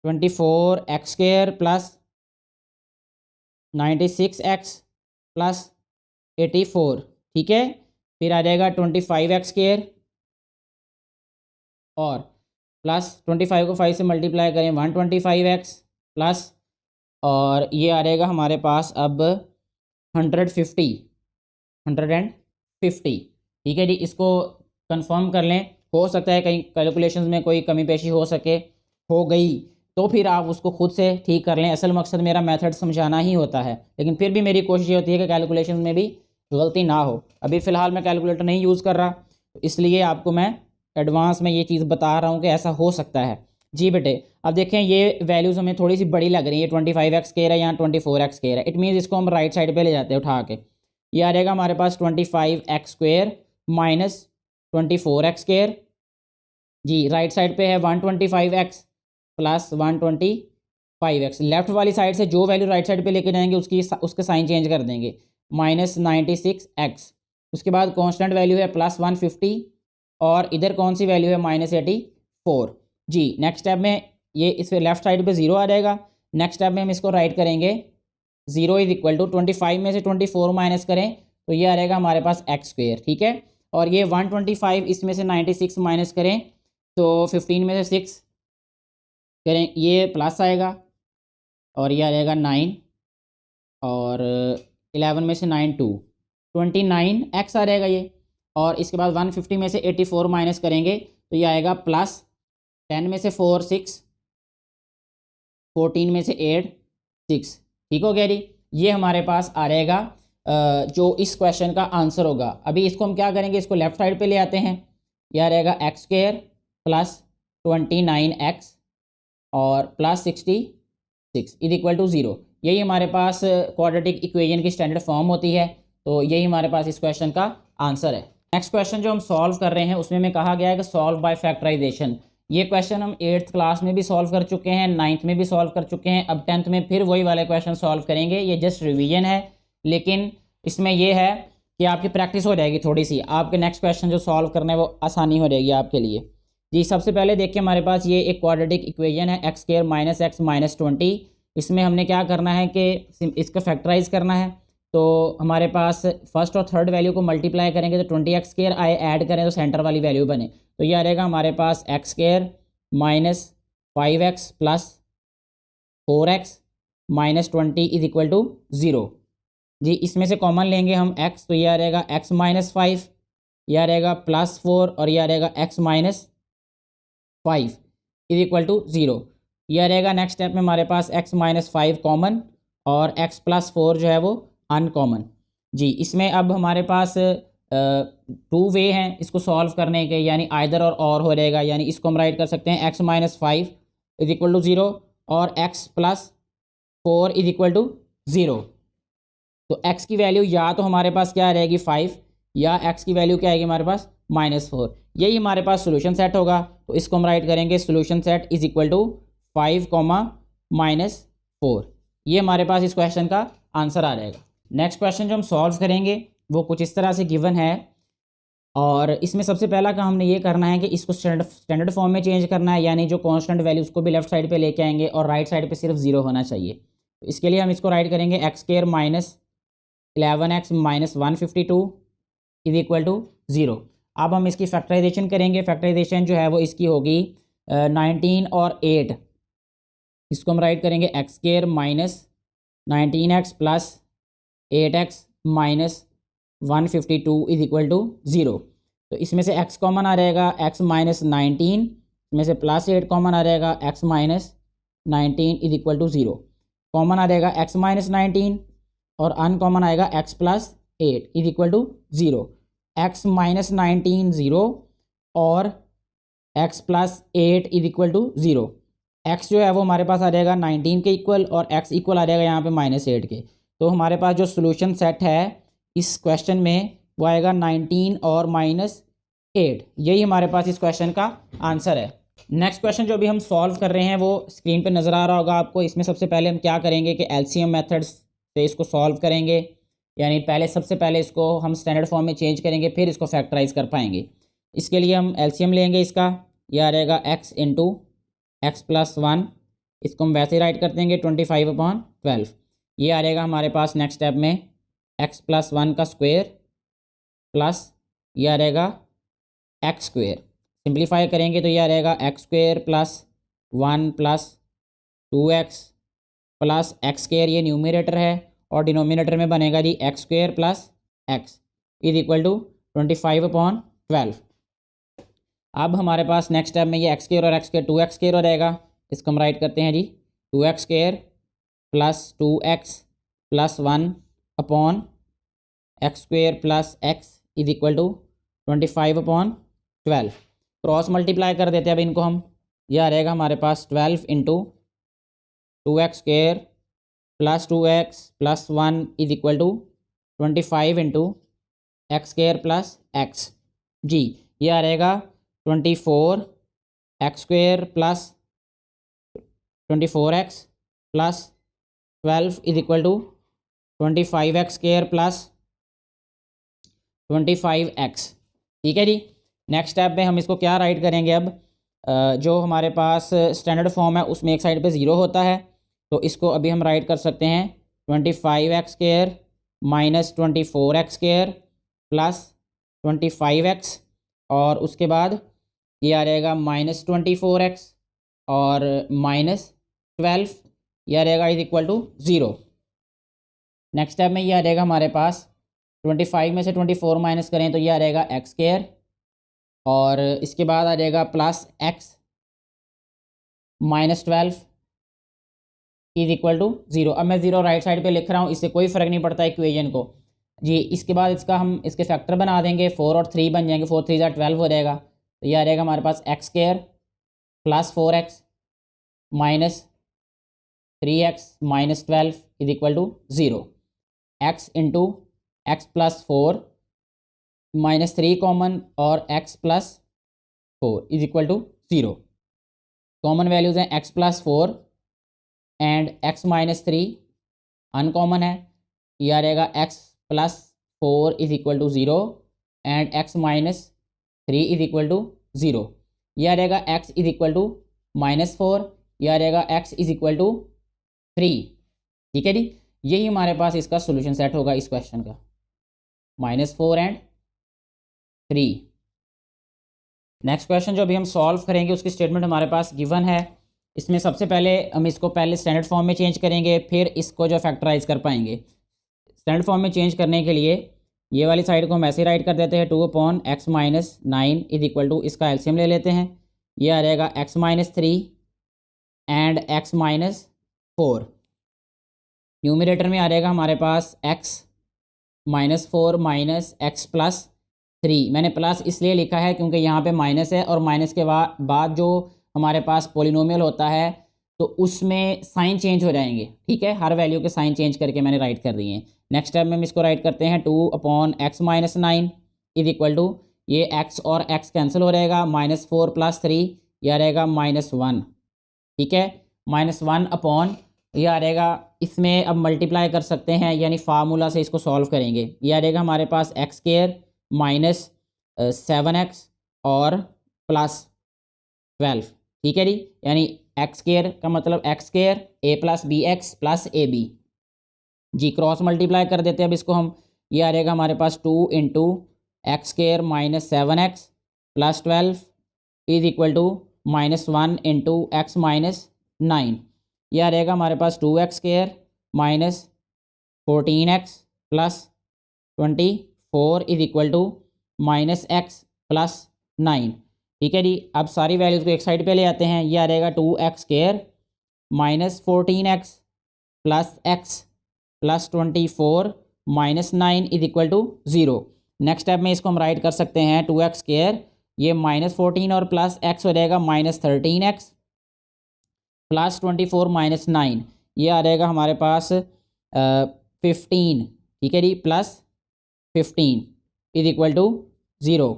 24x² प्लस 96x प्लस 84। ठीक है, फिर आ जाएगा 25x² और प्लस 25 को 5 से मल्टीप्लाई करें 125x प्लस, और ये आ रहेगा हमारे पास अब 150। ठीक है जी, इसको कंफर्म कर लें, हो सकता है कहीं कैलकुलेशंस में कोई कमी पेशी हो सके, हो गई तो फिर आप उसको खुद से ठीक कर लें। असल मकसद मेरा मेथड समझाना ही होता है, लेकिन फिर भी मेरी कोशिश ये होती है कि कैलकुलेशन में भी गलती ना हो। अभी फ़िलहाल मैं कैलकुलेटर नहीं यूज़ कर रहा, इसलिए आपको मैं एडवांस में ये चीज़ बता रहा हूँ कि ऐसा हो सकता है जी बेटे। अब देखें ये वैल्यूज़ हमें थोड़ी सी बड़ी लग रही है, 25x² है, यहाँ 24x² है। इट मीन्स इसको हम राइट साइड पे ले जाते हैं उठा के, ये आ जाएगा हमारे पास 25x² माइनस 24x² जी। राइट साइड पे है 125x प्लस 125x। लेफ्ट वाली साइड से जो वैल्यू राइट साइड पे लेके जाएंगे उसके साइन चेंज कर देंगे, माइनस 96x। उसके बाद कांस्टेंट वैल्यू है प्लस 150 और इधर कौन सी वैल्यू है माइनस 84 जी। नेक्स्ट स्टेप में ये इस लेफ्ट साइड पे 0 आ जाएगा। नेक्स्ट स्टेप में हम इसको राइट करेंगे 0 इज इक्वल टू 25 में से 24 माइनस करें तो ये आ जाएगा हमारे पास x²। ठीक है, और ये 125 इसमें से 96 माइनस करें तो 15 में से 6 करें ये प्लस आएगा, और ये आ जाएगा 9 और 11 में से 9 2 29x आ जाएगा ये। और इसके बाद 150 में से 84 माइनस करेंगे तो ये आएगा प्लस 10 में से 4 6 14 में से 8 6। ठीक हो गया जी, ये हमारे पास आ रहेगा जो इस क्वेश्चन का आंसर होगा। अभी इसको हम क्या करेंगे, इसको लेफ्ट साइड पे ले आते हैं, यह रहेगा x² प्लस 29x और प्लस 66 इज इक्वल टू 0। यही हमारे पास क्वाड्रेटिक इक्वेशन की स्टैंडर्ड फॉर्म होती है, तो यही हमारे पास इस क्वेश्चन का आंसर है। नेक्स्ट क्वेश्चन जो हम सॉल्व कर रहे हैं उसमें में कहा गया है कि सॉल्व बाय फैक्टराइजेशन। ये क्वेश्चन हम 8th क्लास में भी सॉल्व कर चुके हैं, 9th में भी सॉल्व कर चुके हैं, अब 10th में फिर वही वाले क्वेश्चन सॉल्व करेंगे। ये जस्ट रिवीजन है, लेकिन इसमें यह है कि आपकी प्रैक्टिस हो जाएगी थोड़ी सी, आपके नेक्स्ट क्वेश्चन जो सॉल्व करना है वो आसानी हो जाएगी आपके लिए जी। सबसे पहले देखिए हमारे पास ये एक क्वाड्रेटिक इक्वेशन है x² माइनस x माइनस 20। इसमें हमने क्या करना है कि इसका फैक्टराइज करना है। तो हमारे पास फर्स्ट और थर्ड वैल्यू को मल्टीप्लाई करेंगे तो 20x² आए, ऐड करें तो सेंटर वाली वैल्यू बने, तो ये आ रहेगा हमारे पास x² minus 5x plus 4x minus 20 is equal to 0। जी इसमें से कॉमन लेंगे हम x, तो ये आ रहेगा x माइनस 5, यह आ रहेगा प्लस 4 और यह आ रहेगा x minus 5 is equal to 0। यह रहेगा नेक्स्ट स्टेप में हमारे पास x माइनस 5 कॉमन और x प्लस 4 जो है वो अनकॉमन। जी इसमें अब हमारे पास टू वे हैं इसको सॉल्व करने के, यानी आइदर और हो रहेगा, यानी इसको हम राइट कर सकते हैं x minus 5 is equal to 0 और x plus 4 is equal to 0। तो x की वैल्यू या तो हमारे पास क्या रहेगी 5, या x की वैल्यू क्या आएगी हमारे पास -4। यही हमारे पास सोल्यूशन सेट होगा, तो इसको हम राइट करेंगे solution set is equal to 5, -4। ये हमारे पास इस क्वेश्चन का आंसर आ जाएगा। नेक्स्ट क्वेश्चन जो हम सॉल्व करेंगे वो कुछ इस तरह से गिवन है, और इसमें सबसे पहला काम हमने ये करना है कि इसको स्टैंडर्ड फॉर्म में चेंज करना है, यानी जो कांस्टेंट वैल्यू उसको भी लेफ्ट साइड पे लेके आएंगे और राइट साइड पे सिर्फ 0 होना चाहिए। तो इसके लिए हम इसको राइट करेंगे x² minus 11x minus 152 is equal to 0। अब हम इसकी फैक्टराइजेशन करेंगे। फैक्टराइजेशन जो है वो इसकी होगी 19 और 8, इसको हम राइट करेंगे x² minus 19x plus 8x minus 152 is equal to 0। तो इसमें से x कॉमन आ रहेगा, x माइनस 19, इसमें से प्लस 8 कॉमन आ रहेगा, x minus 19 is equal to 0। Common आ रहेगा x माइनस 19 और अनकॉमन आएगा x plus 8 is equal to 0। x minus 19 0 और x plus 8 is equal to 0। x जो है वो हमारे पास आ जाएगा 19 के इक्वल और x इक्वल आ जाएगा यहाँ पे -8 के। तो हमारे पास जो सोल्यूशन सेट है इस क्वेश्चन में वो आएगा 19 और -8। यही हमारे पास इस क्वेश्चन का आंसर है। नेक्स्ट क्वेश्चन जो अभी हम सॉल्व कर रहे हैं वो स्क्रीन पे नज़र आ रहा होगा आपको। इसमें सबसे पहले हम क्या करेंगे कि एलसीएम मेथड्स से इसको सॉल्व करेंगे, यानी सबसे पहले इसको हम स्टैंडर्ड फॉर्म में चेंज करेंगे, फिर इसको फैक्टराइज कर पाएंगे। इसके लिए हम एलसीएम लेंगे इसका, यह आ रहेगा x इंटू एक्स प्लस 1, इसको हम वैसे ही राइट कर देंगे 25/12। ये आ रहेगा हमारे पास नेक्स्ट स्टेप में x प्लस 1 का स्क्वायर प्लस यह आ रहेगा एक्स स्क्वायर। सिंप्लीफाई करेंगे तो यह आ रहेगा x square plus 1 plus 2x plus X square, ये न्यूमरेटर है, और डिनोमिनेटर में बनेगा जी X square plus X is equal to 25/12। अब हमारे पास नेक्स्ट स्टेप में ये एक्स स्क्वायर और एक्स स्क्वायर 2x स्क्वायर हो जाएगा। इसको हम राइट करते हैं जी 2x square plus 2x plus 1 upon X square plus X is equal to 25/12। Cross multiply कर देते हैं अब इनको हम, यह आ रहेगा हमारे पास 12 into 2x square plus 2x plus 1 is equal to 25 into X square plus X. जी ये आ रहेगा 24 X square plus 24x plus 12 is equal to 25x square plus 25x। ठीक है जी। नेक्स्ट स्टेप में हम इसको क्या राइट करेंगे अब, जो हमारे पास स्टैंडर्ड फॉर्म है उसमें एक साइड पे 0 होता है, तो इसको अभी हम राइट कर सकते हैं 25x square minus 24x square plus 25x, और उसके बाद ये आ रहेगा -24x और -12, यह रहेगा is equal to 0। Next step में यह आ रहेगा हमारे पास 25 में से 24 माइनस करें तो यह आ रहेगा एक्स स्क्वायर, और इसके बाद आ जाएगा plus x -12 is equal to 0। अब मैं 0 राइट साइड पे लिख रहा हूँ, इससे कोई फ़र्क नहीं पड़ता इक्वेशन को जी। इसके बाद इसका हम इसके फैक्टर बना देंगे, 4 और 3 बन जाएंगे, 4 3 12 हो जाएगा। तो यह आ रहेगा हमारे पास x square plus 4x minus 3x minus 12 is equal to 0। x into x plus 4 -3 common और x plus 4 is equal to 0। Common values हैं x plus 4 and x minus 3, uncommon है, यह आ रहेगा x plus 4 is equal to 0 and x minus 3 is equal to 0। यह आ रहेगा x is equal to -4, यह आ रहेगा x इज इक्वल टू 3। ठीक है जी। यही हमारे पास इसका सोल्यूशन सेट होगा इस क्वेश्चन का, -4 एंड 3। नेक्स्ट क्वेश्चन जो अभी हम सॉल्व करेंगे उसकी स्टेटमेंट हमारे पास गिवन है। इसमें सबसे पहले हम इसको पहले स्टैंडर्ड फॉर्म में चेंज करेंगे, फिर इसको जो फैक्टराइज कर पाएंगे। स्टैंडर्ड फॉर्म में चेंज करने के लिए ये वाली साइड को हम ऐसे राइट कर देते हैं, 2/x-9 इज इक्वल टू, इसका एलसीएम ले लेते हैं, ये आ जाएगा x-3 एंड x-4। न्यूमरेटर में आ जाएगा हमारे पास x-4 माइनस x+3। मैंने प्लस इसलिए लिखा है क्योंकि यहाँ पे माइनस है, और माइनस के बाद जो हमारे पास पोलिनोमियल होता है तो उसमें साइन चेंज हो जाएंगे, ठीक है। हर वैल्यू के साइन चेंज करके मैंने राइट कर दिए हैं। नेक्स्ट स्टेप में हम इसको राइट करते हैं, 2/x-9 इज इक्वल टू, ये x और x कैंसिल हो रहेगा, -4 + 3 यह रहेगा -1, ठीक है। -1 अपॉन ये आ रहेगा, इसमें अब मल्टीप्लाई कर सकते हैं यानी फार्मूला से इसको सॉल्व करेंगे। ये आ रहेगा हमारे पास x² -7x और +12, ठीक है जी। यानी x² का मतलब x² a + bx + ab ji, cross multiply कर देते हैं अब इसको हम। ये आ रहेगा हमारे पास 2 × x² -7x + 12 is equal to -1 × x-9। यह आ रहेगा हमारे पास 2x² -14x + 24 is equal to -x + 9, ठीक है जी। अब सारी वैल्यूज़ को एक साइड पे ले आते हैं। यह आ रहेगा 2x² -14x + x + 24 -9 is equal to 0। Next step में इसको हम राइट कर सकते हैं, 2x², ये -14 और प्लस x हो जाएगा -13x + 24 -9, ये आ जाएगा हमारे पास 15, ठीक है जी, +15 is equal to 0।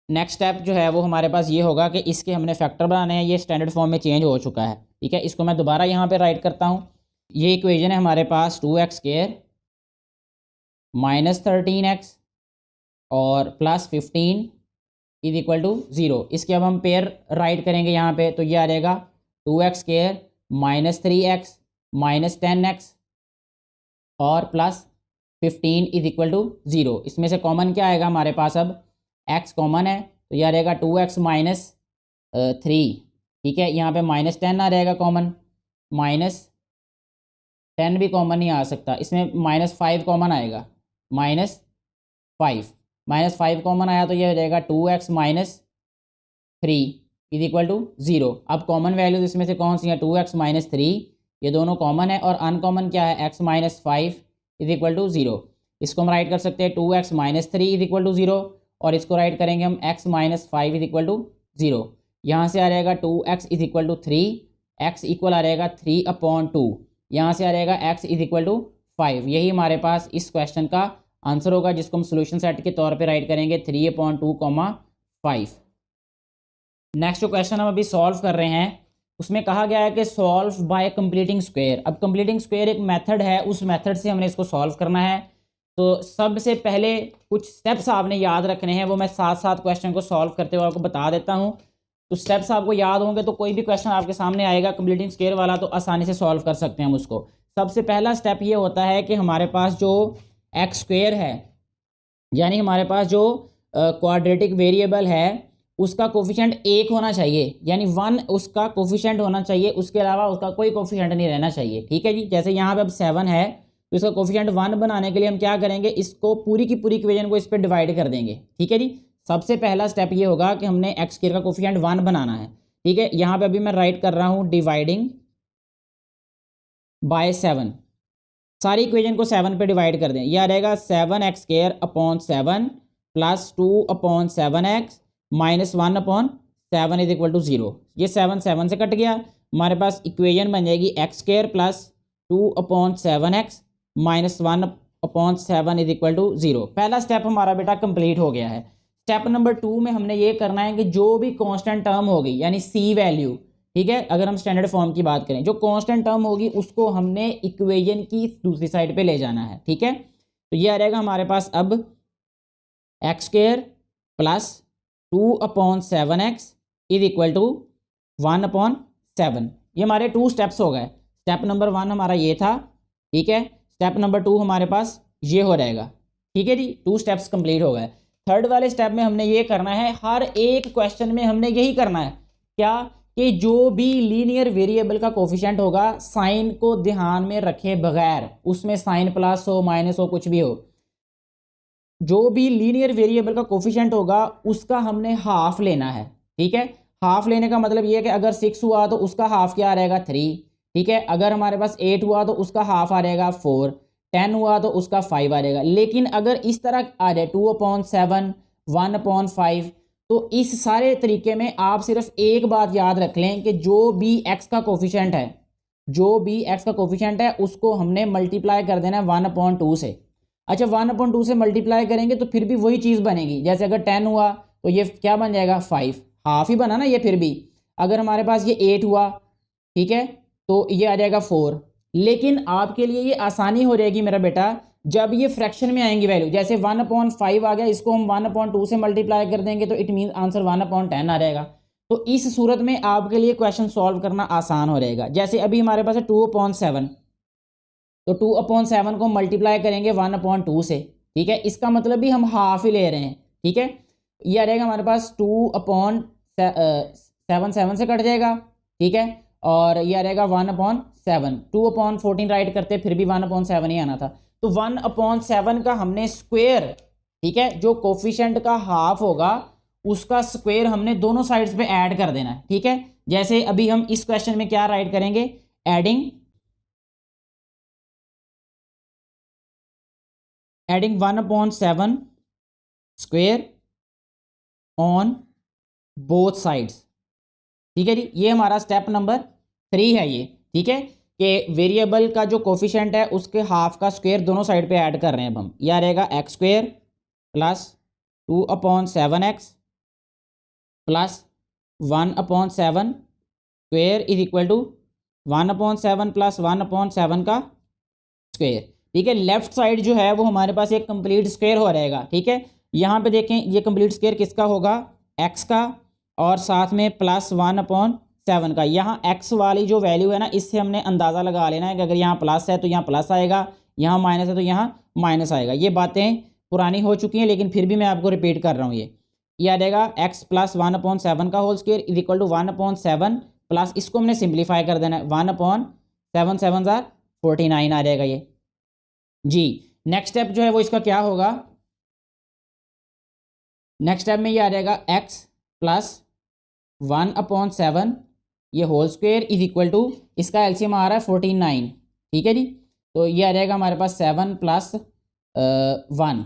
Next step जो है वो हमारे पास ये होगा कि इसके हमने फैक्टर बनाने हैं। ये स्टैंडर्ड फॉर्म में चेंज हो चुका है, ठीक है। इसको मैं दोबारा यहाँ पे राइट करता हूँ। ये इक्वेशन है हमारे पास 2x² -13x और +15 इज इक्वल टू 0। इसके अब हम पेयर राइट करेंगे यहाँ पे, तो ये आ जाएगा 2x² -3x -10x और +15 इज इक्वल टू 0। इसमें से कॉमन क्या आएगा हमारे पास, अब x कॉमन है तो यह आ जाएगा 2x -3, ठीक है। यहाँ पे -10 आ जाएगा कॉमन, -10 भी कॉमन नहीं आ सकता, इसमें -5 कॉमन आएगा, -5 कॉमन आया तो यह हो जाएगा 2x -3 इज इक्वल टू 0। अब कॉमन वैल्यूज इसमें से कौन सी है, 2x -3 ये दोनों कॉमन है, और अनकॉमन क्या है, x -5 इज इक्वल टू 0। इसको हम राइट कर सकते हैं 2x -3 इज इक्वल टू 0, और इसको राइट करेंगे हम x -5 इज इक्वल टू 0। यहाँ से आ जाएगा 2x is equal to 3, x equal आ जाएगा 3/2, यहाँ से आ जाएगा x इज इक्वल टू 5। यही हमारे पास इस क्वेश्चन का आंसर होगा, जिसको हम सोल्यूशन सेट के तौर पे राइट करेंगे 3/2, 5। नेक्स्ट जो क्वेश्चन हम अभी सॉल्व कर रहे हैं उसमें कहा गया है कि सॉल्व बाय कंप्लीटिंग स्क्वायर। अब कंप्लीटिंग स्क्वायर एक मेथड है, उस मेथड से हमने इसको सॉल्व करना है। तो सबसे पहले कुछ स्टेप्स आपने याद रखने हैं, वो मैं साथ साथ क्वेश्चन को सॉल्व करते हुए आपको बता देता हूँ। तो स्टेप्स आपको याद होंगे तो कोई भी क्वेश्चन आपके सामने आएगा कंप्लीटिंग स्क्वायर वाला तो आसानी से सॉल्व कर सकते हैं हम उसको। सबसे पहला स्टेप ये होता है कि हमारे पास जो x² है, यानी हमारे पास जो क्वाड्रेटिक वेरिएबल है उसका कोफिशिएंट 1 होना चाहिए, यानी 1 उसका कोफिशिएंट होना चाहिए, उसके अलावा उसका कोई कोफिशिएंट नहीं रहना चाहिए, ठीक है जी। जैसे यहाँ पे अब 7 है तो इसका कोफिशिएंट 1 बनाने के लिए हम क्या करेंगे, इसको पूरी की पूरी इक्वेशन को इस पर डिवाइड कर देंगे, ठीक है जी। सबसे पहला स्टेप ये होगा कि हमने x² का कोफिशिएंट 1 बनाना है, ठीक है। यहाँ पे अभी मैं राइट कर रहा हूँ डिवाइडिंग बाय 7, सारी इक्वेशन को 7 पे डिवाइड कर दें। यह रहेगा 7x² + 2/7x -1/7 is equal to 0। ये 7 7 से कट गया, हमारे पास इक्वेशन बन जाएगी x² + 2/7x -1/7 is equal to 0। पहला स्टेप हमारा बेटा कंप्लीट हो गया है। स्टेप नंबर 2 में हमने ये करना है कि जो भी कांस्टेंट टर्म होगी यानी c वैल्यू, ठीक है, अगर हम स्टैंडर्ड फॉर्म की बात करें, जो कांस्टेंट टर्म होगी उसको हमने इक्वेशन की दूसरी साइड पे ले जाना है, ठीक है। तो ये आ जाएगा हमारे पास अब x² + 2/7x is equal to 1/7। ये हमारे 2 स्टेप्स हो गए। स्टेप नंबर 1 हमारा ये था ठीक है। स्टेप नंबर 2 हमारे पास ये हो रहेगा, ठीक है जी। 2 स्टेप्स कंप्लीट हो गए। थर्ड वाले स्टेप में हमने ये करना है, हर एक क्वेश्चन में हमने यही करना है क्या, कि जो भी लीनियर वेरिएबल का कोफिशिएंट होगा साइन को ध्यान में रखे बगैर, उसमें साइन प्लस हो माइनस हो कुछ भी हो, जो भी लीनियर वेरिएबल का कोफिशिएंट होगा उसका हमने हाफ लेना है, ठीक है। हाफ लेने का मतलब ये है कि अगर 6 हुआ तो उसका हाफ क्या आ रहेगा 3, ठीक है। अगर हमारे पास 8 हुआ तो उसका हाफ आ रहेगा 4, 10 हुआ तो उसका 5 आ जाएगा। लेकिन अगर इस तरह आ जाए 2/7, 1/5, तो इस सारे तरीके में आप सिर्फ एक बात याद रख लें कि जो भी एक्स का कोफिशिएंट है, जो भी एक्स का कोफिशिएंट है उसको हमने मल्टीप्लाई कर देना है 1/2 से। अच्छा 1/2 से मल्टीप्लाई करेंगे तो फिर भी वही चीज़ बनेगी, जैसे अगर 10 हुआ तो ये क्या बन जाएगा 5, हाफ ही बना ना ये। फिर भी अगर हमारे पास ये 8 हुआ, ठीक है, तो ये आ जाएगा 4। लेकिन आपके लिए ये आसानी हो जाएगी मेरा बेटा, जब ये फ्रैक्शन में आएंगी वैल्यू, जैसे 1/5 आ गया, इसको हम 1/2 से मल्टीप्लाई कर देंगे तो इट मीन आंसर 1/10 आ जाएगा। तो इस सूरत में आपके लिए क्वेश्चन सॉल्व करना आसान हो रहेगा। जैसे अभी हमारे पास है 2/7, तो 2/7 को मल्टीप्लाई करेंगे 1/2 से, ठीक है। इसका मतलब भी हम हाफ ही ले रहे हैं, ठीक है। ये आ जाएगा हमारे पास 2/7, 7 से कट जाएगा, ठीक है। और ये आ जाएगा 1/7, 2/14 राइट करते फिर भी 1/7 ही आना था। तो 1/7 का हमने स्क्वायर, ठीक है, जो कोफिशिएंट का हाफ होगा उसका स्क्वायर हमने दोनों साइड्स पे ऐड कर देना है, ठीक है। जैसे अभी हम इस क्वेश्चन में क्या राइट करेंगे, adding 1/7 square on both sides, ठीक है जी। ये हमारा स्टेप नंबर 3 है ये, ठीक है, कि वेरिएबल का जो कोफिशिएंट है उसके हाफ का स्क्वायर दोनों साइड पे ऐड कर रहे हैं अब हम। यह रहेगा x square plus 2/7x plus 1/7 square is equal to 1/7 plus 1/7 का स्क्वायर, ठीक है। लेफ्ट साइड जो है वो हमारे पास एक कंप्लीट स्क्वायर हो रहेगा, ठीक है। यहाँ पे देखें ये कंप्लीट स्क्वायर किसका होगा, एक्स का, और साथ में प्लस 1/7 का। यहाँ एक्स वाली जो वैल्यू है ना, इससे हमने अंदाज़ा लगा लेना है कि अगर यहाँ प्लस है तो यहाँ प्लस आएगा, यहाँ माइनस है तो यहाँ माइनस आएगा। ये बातें पुरानी हो चुकी हैं लेकिन फिर भी मैं आपको रिपीट कर रहा हूँ। ये आ जाएगा एक्स प्लस 1/7 का whole square is equal to 1/7 plus, इसको हमने सिंप्लीफाई कर देना है, 1/7 7 49 आ जाएगा ये जी। नेक्स्ट स्टेप जो है वो इसका क्या होगा, नेक्स्ट स्टेप में ये आ जाएगा एक्स प्लस 1/7 ये whole square is equal to, इसका एलसीएम आ रहा है 49, ठीक है जी। तो ये आ जाएगा हमारे पास 7 + 1,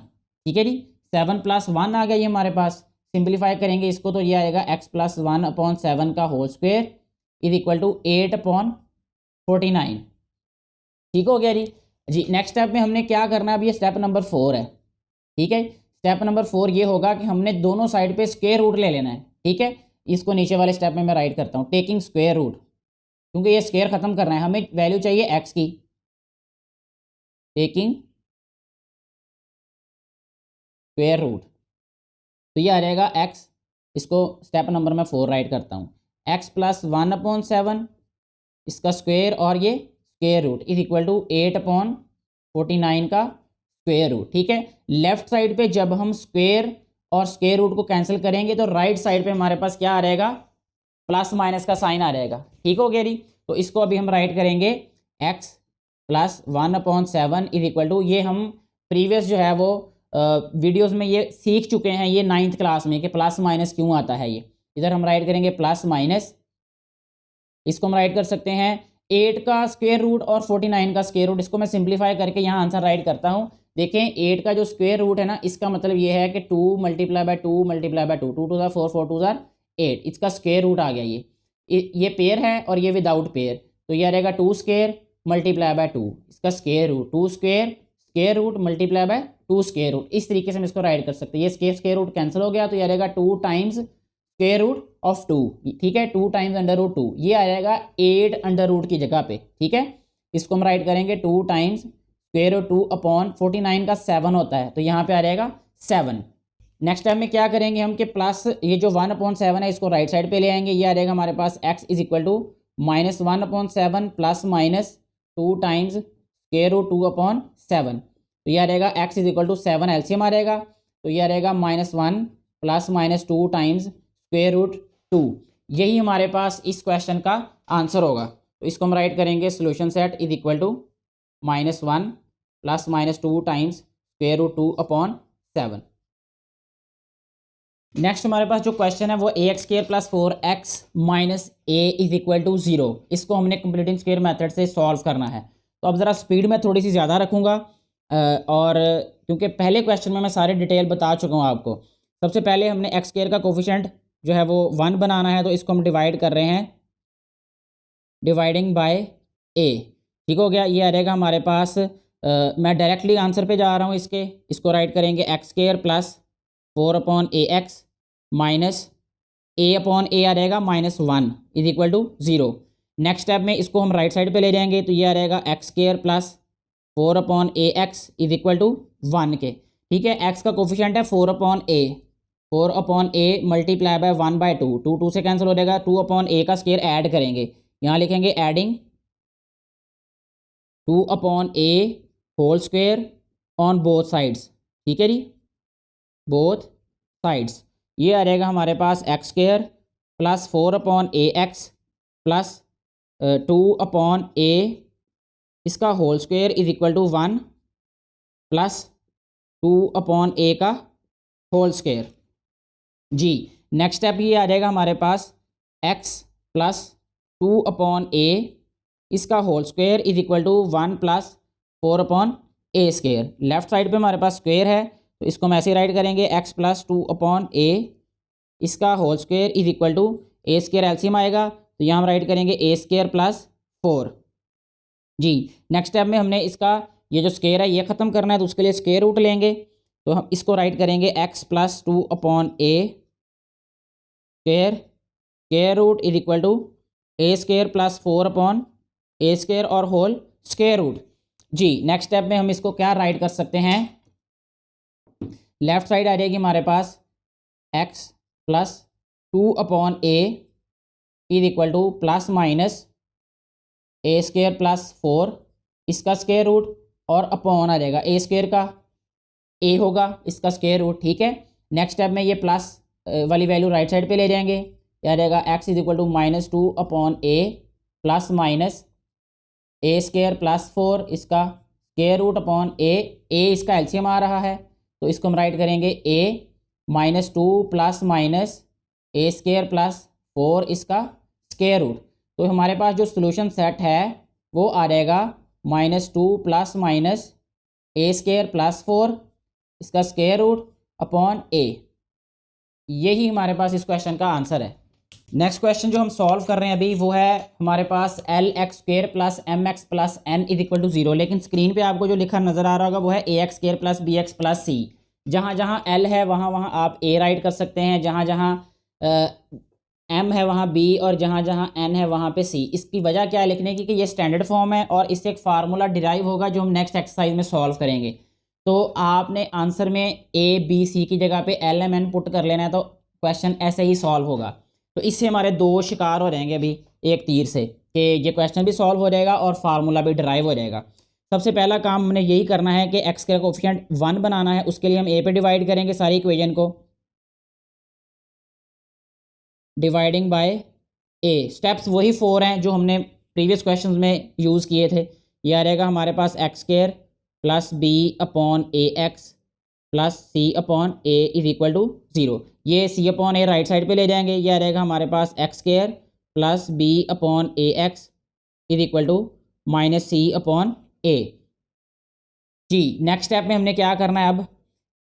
ठीक है जी। 7 + 1 आ गया ये हमारे पास। सिंप्लीफाई करेंगे इसको तो ये आएगा एक्स प्लस 1/7 का whole square is equal to 8/49, ठीक हो गया जी। जी नेक्स्ट स्टेप में हमने क्या करना है, अब ये स्टेप नंबर 4 है, ठीक है। स्टेप नंबर 4 ये होगा कि हमने दोनों साइड पे स्क्वायर रूट ले लेना है, ठीक है। इसको नीचे वाले स्टेप में मैं राइट करता हूँ, टेकिंग स्क्वायर रूट, क्योंकि ये स्क्वायर खत्म करना है हमें, वैल्यू चाहिए एक्स की, टेकिंग स्क्वायर रूट। तो ये आ जाएगा एक्स, इसको स्टेप नंबर में 4 राइट करता हूँ, एक्स प्लस 1/7 इसका स्क्वायर और ये square root is equal to 8/49 का स्क्वायर रूट, ठीक है। लेफ्ट साइड पे जब हम स्क्वायर और स्क्वायर रूट को कैंसिल करेंगे तो राइट साइड पे हमारे पास क्या आ जाएगा, प्लस माइनस का साइन आ जाएगा, ठीक हो गया जी। तो इसको अभी हम राइट करेंगे x plus 1/7 is equal to, ये हम प्रीवियस जो है वो वीडियोस में ये सीख चुके हैं, ये 9th क्लास में कि प्लस माइनस क्यों आता है। ये इधर हम राइट करेंगे प्लस माइनस, इसको हम राइट कर सकते हैं 8 का स्क्वायर रूट और 49 का स्क्वायर रूट। इसको मैं सिंप्लीफाई करके यहाँ आंसर राइट करता हूँ। देखें 8 का जो स्क्वायर रूट है ना, इसका मतलब ये है कि 2 × 2 × 2, 2 × 4, 4 × 8, इसका स्क्वायर रूट आ गया। ये पेयर है और ये विदाउट पेयर, तो ये आ जाएगा 2 स्क्वायर × 2, इसका square root 2 square root × 2 square root. इस तरीके से हम इसको राइट कर सकते हैं। ये स्क्वायर रूट कैंसिल हो गया तो ये आ जाएगा 2 टाइम्स स्क्वायर रूट ऑफ 2, ठीक है, 2 टाइम्स √2, ये आ जाएगा 8 √ की जगह पे, ठीक है। इसको हम राइट करेंगे 2 टाइम्स स्क्वायर रूट 2/49 का 7 होता है, तो यहाँ पे आ जाएगा 7। नेक्स्ट टाइम में क्या करेंगे हम कि प्लस ये जो 1/7 है इसको राइट साइड पे ले आएंगे, ये आ जाएगा हमारे पास x is equal to -1/7 plus minus 2 times 2/7। तो यह रहेगा x is equal to 7 LCM आ रहेगा, तो यह रहेगा -1 प्लस -2 टाइम्स √2। यही हमारे पास इस क्वेश्चन का आंसर होगा। तो इसको हम राइट करेंगे solution set is equal to -1 plus -2 times √2/7। Next हमारे पास जो क्वेश्चन है वो ax² + 4x - a is equal to 0। इसको हमने कंप्लीटिंग स्क्वायर मेथड से सॉल्व करना है। तो अब ज़रा स्पीड में थोड़ी सी ज़्यादा रखूँगा, और क्योंकि पहले क्वेश्चन में मैं सारे डिटेल बता चुका हूँ आपको। सबसे पहले हमने x² का कोफिशिएंट जो है वो 1 बनाना है, तो इसको हम डिवाइड कर रहे हैं डिवाइडिंग बाय a। ठीक हो गया, ये आ रहेगा हमारे पास। मैं डायरेक्टली आंसर पे जा रहा हूँ इसको राइट करेंगे x² + 4/ax माइनस a/a आ रहेगा -1 is equal to 0। Next step में इसको हम राइट साइड पे ले जाएंगे, तो ये आ रहेगा x² + 4/ax is equal to 1 के। ठीक है, x का कोफिशिएंट है 4/a, 4/a मल्टीप्लाई बाय 1/2, 2 से कैंसिल हो जाएगा। 2/a का स्क्वायर ऐड करेंगे, यहाँ लिखेंगे adding 2/a whole square on both sides. ठीक है जी, बोथ साइड्स। ये आ रहेगा हमारे पास x² + 4/ax प्लस 2/a इसका whole square is equal to 1 plus 2/a का होल स्क्वायर। जी, नेक्स्ट स्टेप ये आ जाएगा हमारे पास x + 2/a इसका whole square is equal to 1 + 4/a²। Left side पे हमारे पास स्क्वायर है, तो इसको हम ऐसे राइट करेंगे x + 2/a इसका whole square is equal to a² LCM आएगा, तो यहाँ हम राइट करेंगे a² + 4। जी, नेक्स्ट स्टेप में हमने इसका ये जो स्क्वायर है ये ख़त्म करना है, तो उसके लिए स्क्वायर रूट लेंगे, तो हम इसको राइट करेंगे x + 2/a square root is equal to a² + 4/a² और होल स्क्वायर रूट। जी, नेक्स्ट स्टेप में हम इसको क्या राइट कर सकते हैं, लेफ्ट साइड आ जाएगी हमारे पास x + 2/a is equal to plus minus a² + 4 इसका स्क्वायर रूट और अपॉन आ जाएगा a² का a होगा इसका स्क्वायर रूट। ठीक है, नेक्स्ट स्टेप में ये प्लस वाली वैल्यू राइट साइड पे ले जाएंगे, क्या आ जाएगा x is equal to -2/a plus minus a² + 4 इसका स्क्वायर रूट अपॉन a इसका एलसीएम आ रहा है, तो इसको हम राइट करेंगे a -2 प्लस माइनस a² + 4 इसका स्क्वायर रूट। तो हमारे पास जो सोल्यूशन सेट है वो आ जाएगा -2 प्लस माइनस a² + 4 इसका स्क्वायर रूट अपॉन a। यही हमारे पास इस क्वेश्चन का आंसर है। नेक्स्ट क्वेश्चन जो हम सॉल्व कर रहे हैं अभी वो है हमारे पास LX² + MX + N is equal to 0, लेकिन स्क्रीन पे आपको जो लिखा नज़र आ रहा होगा वो है AX² + BX + C। जहाँ जहाँ L है वहाँ वहाँ आप A राइट कर सकते हैं, जहाँ जहाँ M है वहाँ B और जहाँ जहाँ N है वहाँ पे C। इसकी वजह क्या है लिखने की कि ये स्टैंडर्ड फॉर्म है और इससे एक फार्मूला डिराइव होगा जो हम नेक्स्ट एक्सरसाइज में सॉल्व करेंगे। तो आपने आंसर में A B C की जगह पे L M N पुट कर लेना है, तो क्वेश्चन ऐसे ही सॉल्व होगा। तो इससे हमारे दो शिकार हो जाएंगे अभी एक तीर से, कि ये क्वेश्चन भी सॉल्व हो जाएगा और फार्मूला भी डिराइव हो जाएगा। सबसे पहला काम हमने यही करना है कि x का कोफिशिएंट 1 बनाना है, उसके लिए हम a पे डिवाइड करेंगे सारी इक्वेशन को, डिवाइडिंग बाय a। स्टेप्स वही 4 हैं जो हमने प्रीवियस क्वेश्चन में यूज़ किए थे। ये आ रहेगा हमारे पास x² + b/ax plus c/a is equal to 0। ये c/a राइट साइड पे ले जाएंगे, ये आ रहेगा हमारे पास x² + b/ax is equal to -c/a। जी, नेक्स्ट स्टेप में हमने क्या करना है अब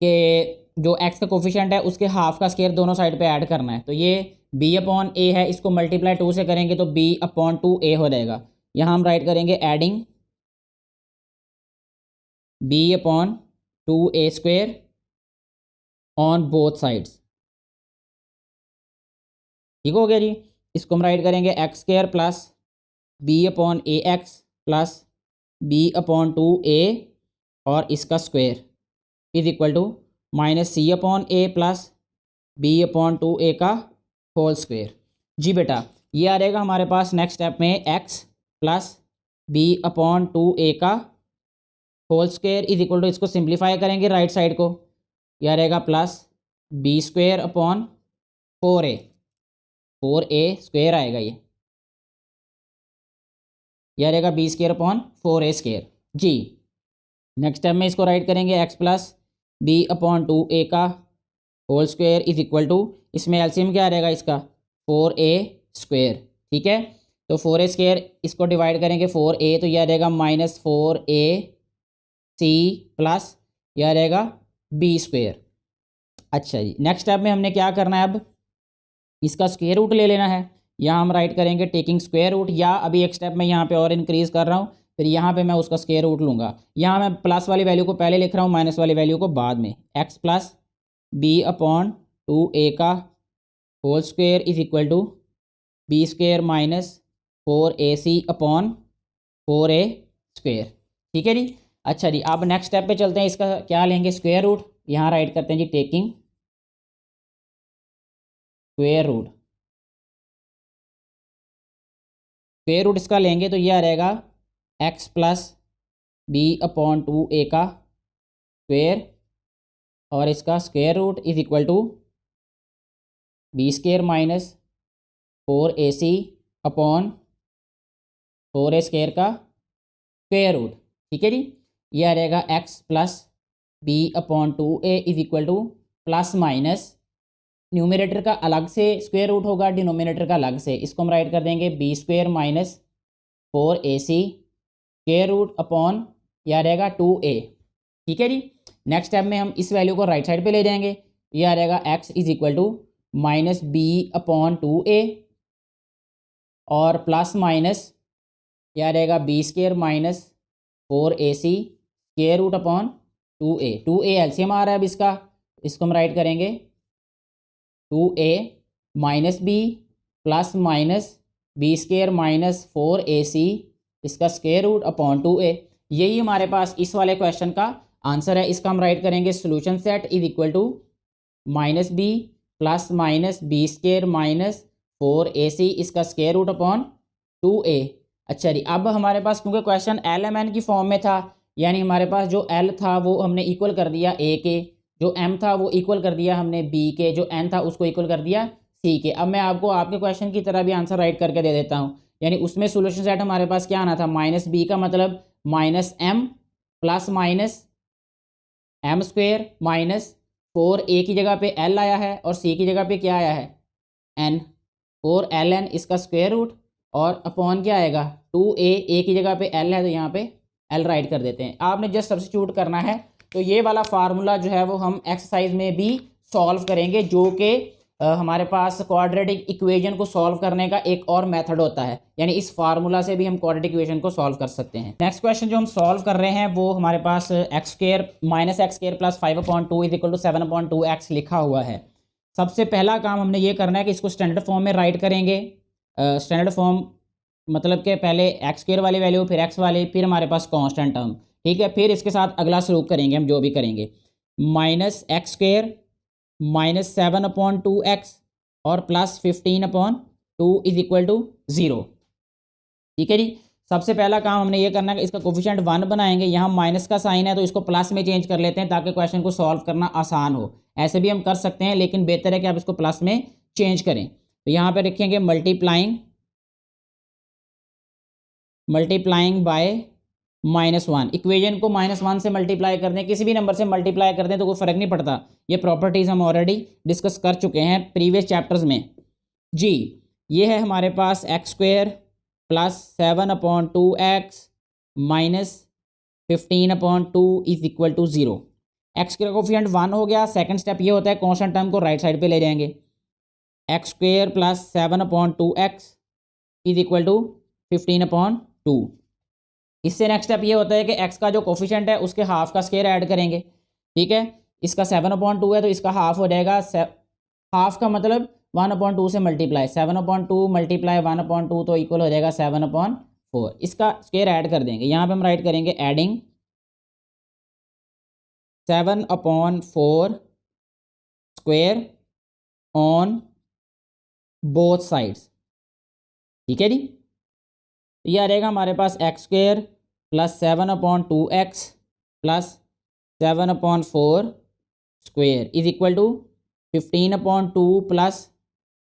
कि जो x का कोफिशिएंट है उसके हाफ का स्क्वायर दोनों साइड पे ऐड करना है। तो ये b/a है, इसको मल्टीप्लाई 2 से करेंगे तो b/2a हो जाएगा। यहाँ हम राइट करेंगे adding b/2a² on both sides. ठीक हो गया जी, इसको हम राइट करेंगे x² + b/ax प्लस b/2a और इसका square is equal to -c/a plus b/2a का होल स्क्वायर। जी बेटा, ये आ रहेगा हमारे पास नेक्स्ट स्टेप में x + b/2a का whole square is equal to, इसको सिंप्लीफाई करेंगे राइट साइड को, यह रहेगा plus B square upon 4a square आएगा ये, यह रहेगा B square upon 4a square जी। नेक्स्ट स्टेप में इसको राइट करेंगे x plus b upon 2a का whole square is equal to, इसमें एलसीएम क्या रहेगा इसका 4a स्क्वायर, ठीक है। तो 4a स्क्वायर इसको डिवाइड करेंगे 4a, तो यह रहेगा माइनस 4ac प्लस यह रहेगा बी स्क्वायर। अच्छा जी, नेक्स्ट स्टेप में हमने क्या करना है, अब इसका स्क्वायर रूट ले लेना है। यहाँ हम राइट करेंगे टेकिंग स्क्वायर रूट, या अभी एक स्टेप में यहाँ पे और इंक्रीज़ कर रहा हूँ, फिर यहाँ पे मैं उसका स्क्वायर रूट लूँगा। यहाँ मैं प्लस वाली वैल्यू को पहले लिख रहा हूँ, माइनस वाली वैल्यू को बाद में। X plus b upon 2a का whole square is equal to b square minus 4ac upon 4a square, ठीक है जी। अच्छा जी, अब नेक्स्ट स्टेप पे चलते हैं, इसका क्या लेंगे स्क्वायर रूट। यहाँ राइट करते हैं जी taking square root. Square root इसका लेंगे तो यह रहेगा x plus b upon 2a का स्क्वायर, और इसका square root is equal to b square minus 4ac upon 4a square का स्क्वायर रूट, ठीक है जी। यह रहेगा x plus b upon 2a is equal to plus minus, numerator का अलग से स्क्वायर रूट होगा, डिनोमिनेटर का अलग से, इसको हम राइट कर देंगे b square minus 4ac square root upon यह रहेगा 2a, ठीक है जी। नेक्स्ट स्टेप में हम इस वैल्यू को राइट साइड पे ले जाएंगे, यह रहेगा x is equal to minus B upon 2a और प्लस माइनस यह रहेगा B square minus 4ac square root upon 2a LCM आ रहा है अब इसको हम राइट करेंगे 2a minus B plus minus B square minus 4ac इसका स्क्वायर रूट अपॉन 2a। यही हमारे पास इस वाले क्वेश्चन का आंसर है। इसका हम राइट करेंगे solution set is equal to minus B plus minus B square minus 4ac इसका स्क्वायर रूट अपॉन 2a। अच्छा जी, अब हमारे पास क्योंकि क्वेश्चन एल एम एन की फॉर्म में था, यानी हमारे पास जो एल था वो हमने इक्वल कर दिया ए के, जो एम था वो इक्वल कर दिया हमने बी के, जो एन था उसको इक्वल कर दिया सी के। अब मैं आपको आपके क्वेश्चन की तरह भी आंसर राइट करके दे देता हूँ। यानी उसमें सोल्यूशन सेट हमारे पास क्या आना था, माइनस बी का मतलब minus m plus minus m square minus 4a की जगह पे एल आया है और सी की जगह पे क्या आया है एन, 4ln इसका स्क्वायर रूट और अपॉन क्या आएगा 2a की जगह पे एल है तो यहाँ पे एल राइट कर देते हैं। आपने जस्ट सब्स्टिट्यूट करना है। तो ये वाला फार्मूला जो है वो हम एक्सरसाइज में भी सॉल्व करेंगे, जो कि हमारे पास क्वाड्रेटिक इक्वेशन को सॉल्व करने का एक और मेथड होता है, यानी इस फार्मूला से भी हम क्वाड्रेटिक इक्वेशन को सॉल्व कर सकते हैं। नेक्स्ट क्वेश्चन जो हम सॉल्व कर रहे हैं वो हमारे पास x square minus X square plus 5/2 is equal to 7/2x लिखा हुआ है। सबसे पहला काम हमने ये करना है कि इसको स्टैंडर्ड फॉर्म में राइट करेंगे। स्टैंडर्ड फॉर्म मतलब कि पहले एक्स स्क्वायर वाली वैल्यू, फिर एक्स वाली, फिर हमारे पास कांस्टेंट टर्म, ठीक है। फिर इसके साथ अगला सलूक करेंगे हम जो भी करेंगे, minus X square minus 7/2x और प्लस 15/2 इज इक्वल टू 0, ठीक है जी। सबसे पहला काम हमने ये करना है कि इसका कोफिशिएंट 1 बनाएंगे। यहाँ माइनस का साइन है तो इसको प्लस में चेंज कर लेते हैं ताकि क्वेश्चन को सॉल्व करना आसान हो। ऐसे भी हम कर सकते हैं लेकिन बेहतर है कि आप इसको प्लस में चेंज करें। तो यहाँ पे लिखेंगे मल्टीप्लाइंग बाय -1। इक्वेशन को -1 से मल्टीप्लाई कर दें, किसी भी नंबर से मल्टीप्लाई कर दें तो कोई फ़र्क नहीं पड़ता। ये प्रॉपर्टीज़ हम ऑलरेडी डिस्कस कर चुके हैं प्रीवियस चैप्टर्स में जी। ये है हमारे पास x square plus 7/2x minus 15/2 is equal to 0। X का कोफिशिएंट 1 हो गया। सेकंड स्टेप ये होता है कांस्टेंट टर्म को राइट साइड पे ले जाएंगे, x square plus 7/2x is equal to 15/2। इससे नेक्स्ट स्टेप ये होता है कि x का जो कोफिशिएंट है उसके हाफ का स्क्वायर ऐड करेंगे, ठीक है। इसका 7/2 है तो इसका हाफ हो जाएगा, हाफ का मतलब 1/2 से मल्टीप्लाई, 7/2 मल्टीप्लाई 1/2 तो इक्वल हो जाएगा 7/4। इसका स्क्वायर ऐड कर देंगे। यहाँ पे हम राइट करेंगे adding 7/4 square on both sides, ठीक है जी। यह रहेगा हमारे पास x square plus 7/2x plus 7/4 square is equal to 15/2 plus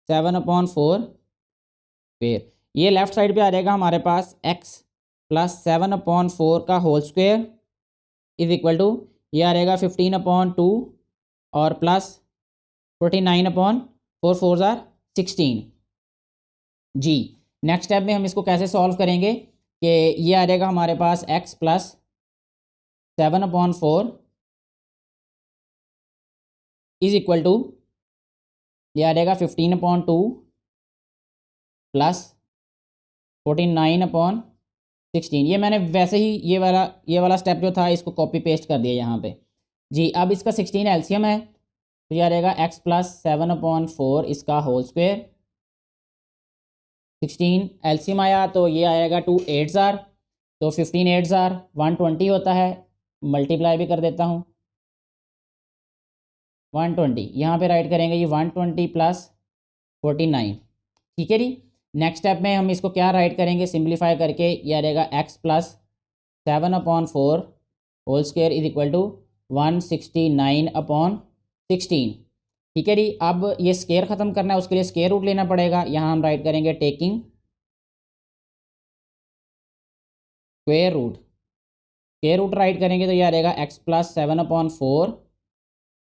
7/4 square. ये लेफ्ट साइड पे आ जाएगा हमारे पास x प्लस 7/4 का whole square is equal to ये आ जाएगा 15/2 और प्लस 49/4 4 ज़ार 16 जी। नेक्स्ट स्टेप में हम इसको कैसे सॉल्व करेंगे कि ये आ जाएगा हमारे पास x plus 7/4 is equal to ये आ जाएगा 15/2 प्लस 49/16। ये मैंने वैसे ही ये वाला स्टेप जो था इसको कॉपी पेस्ट कर दिया यहाँ पे जी। अब इसका 16 एलसीएम है तो ये आ जाएगा x प्लस 7/4 इसका होल स्क्वेयर। 16 एलसीएम आया तो ये आएगा 2 8 ज़ार, तो 15 8 ज़ार 120 होता है। मल्टीप्लाई भी कर देता हूँ 120, यहाँ पे राइट करेंगे ये 120 प्लस 49 ठीक है जी। नेक्स्ट स्टेप में हम इसको क्या राइट करेंगे सिंप्लीफाई करके ये आ जाएगा x plus 7/4 whole square is equal to 169/16 ठीक है जी। अब ये स्क्वायर ख़त्म करना है उसके लिए स्क्वायर रूट लेना पड़ेगा। यहाँ हम राइट करेंगे taking square root. Square root write करेंगे तो ये आ जाएगा x प्लस 7/4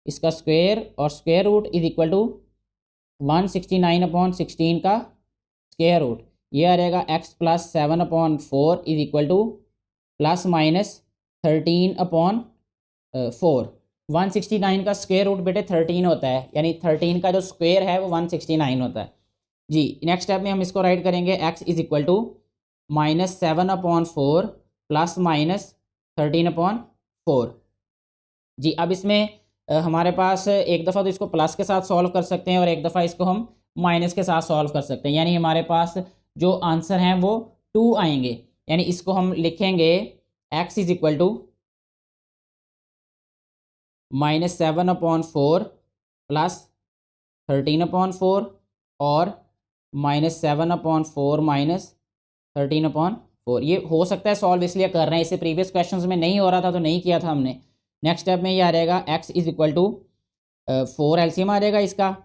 इसका स्क्वायर और square root is equal to 169/16 का स्क्वायर रूट। ये आ जाएगा x plus 7/4 is equal to plus minus 13/4। 169 का स्क्वायर रूट बेटे 13 होता है, यानी 13 का जो स्क्वायर है वो 169 होता है जी। नेक्स्ट स्टेप में हम इसको राइट करेंगे x is equal to -7/4 plus minus 13/4 जी। अब इसमें हमारे पास एक दफ़ा तो इसको प्लस के साथ सॉल्व कर सकते हैं और एक दफ़ा इसको हम माइनस के साथ सॉल्व कर सकते हैं, यानी हमारे पास जो आंसर हैं वो 2 आएंगे। यानी इसको हम लिखेंगे x is equal to -7/4 plus 13/4 और -7/4 माइनस 13/4। ये हो सकता है सॉल्व इसलिए कर रहे हैं, इससे प्रीवियस क्वेश्चंस में नहीं हो रहा था तो नहीं किया था हमने। नेक्स्ट स्टेप में ये आ जाएगा x is equal to 4 LCM आ जाएगा इसका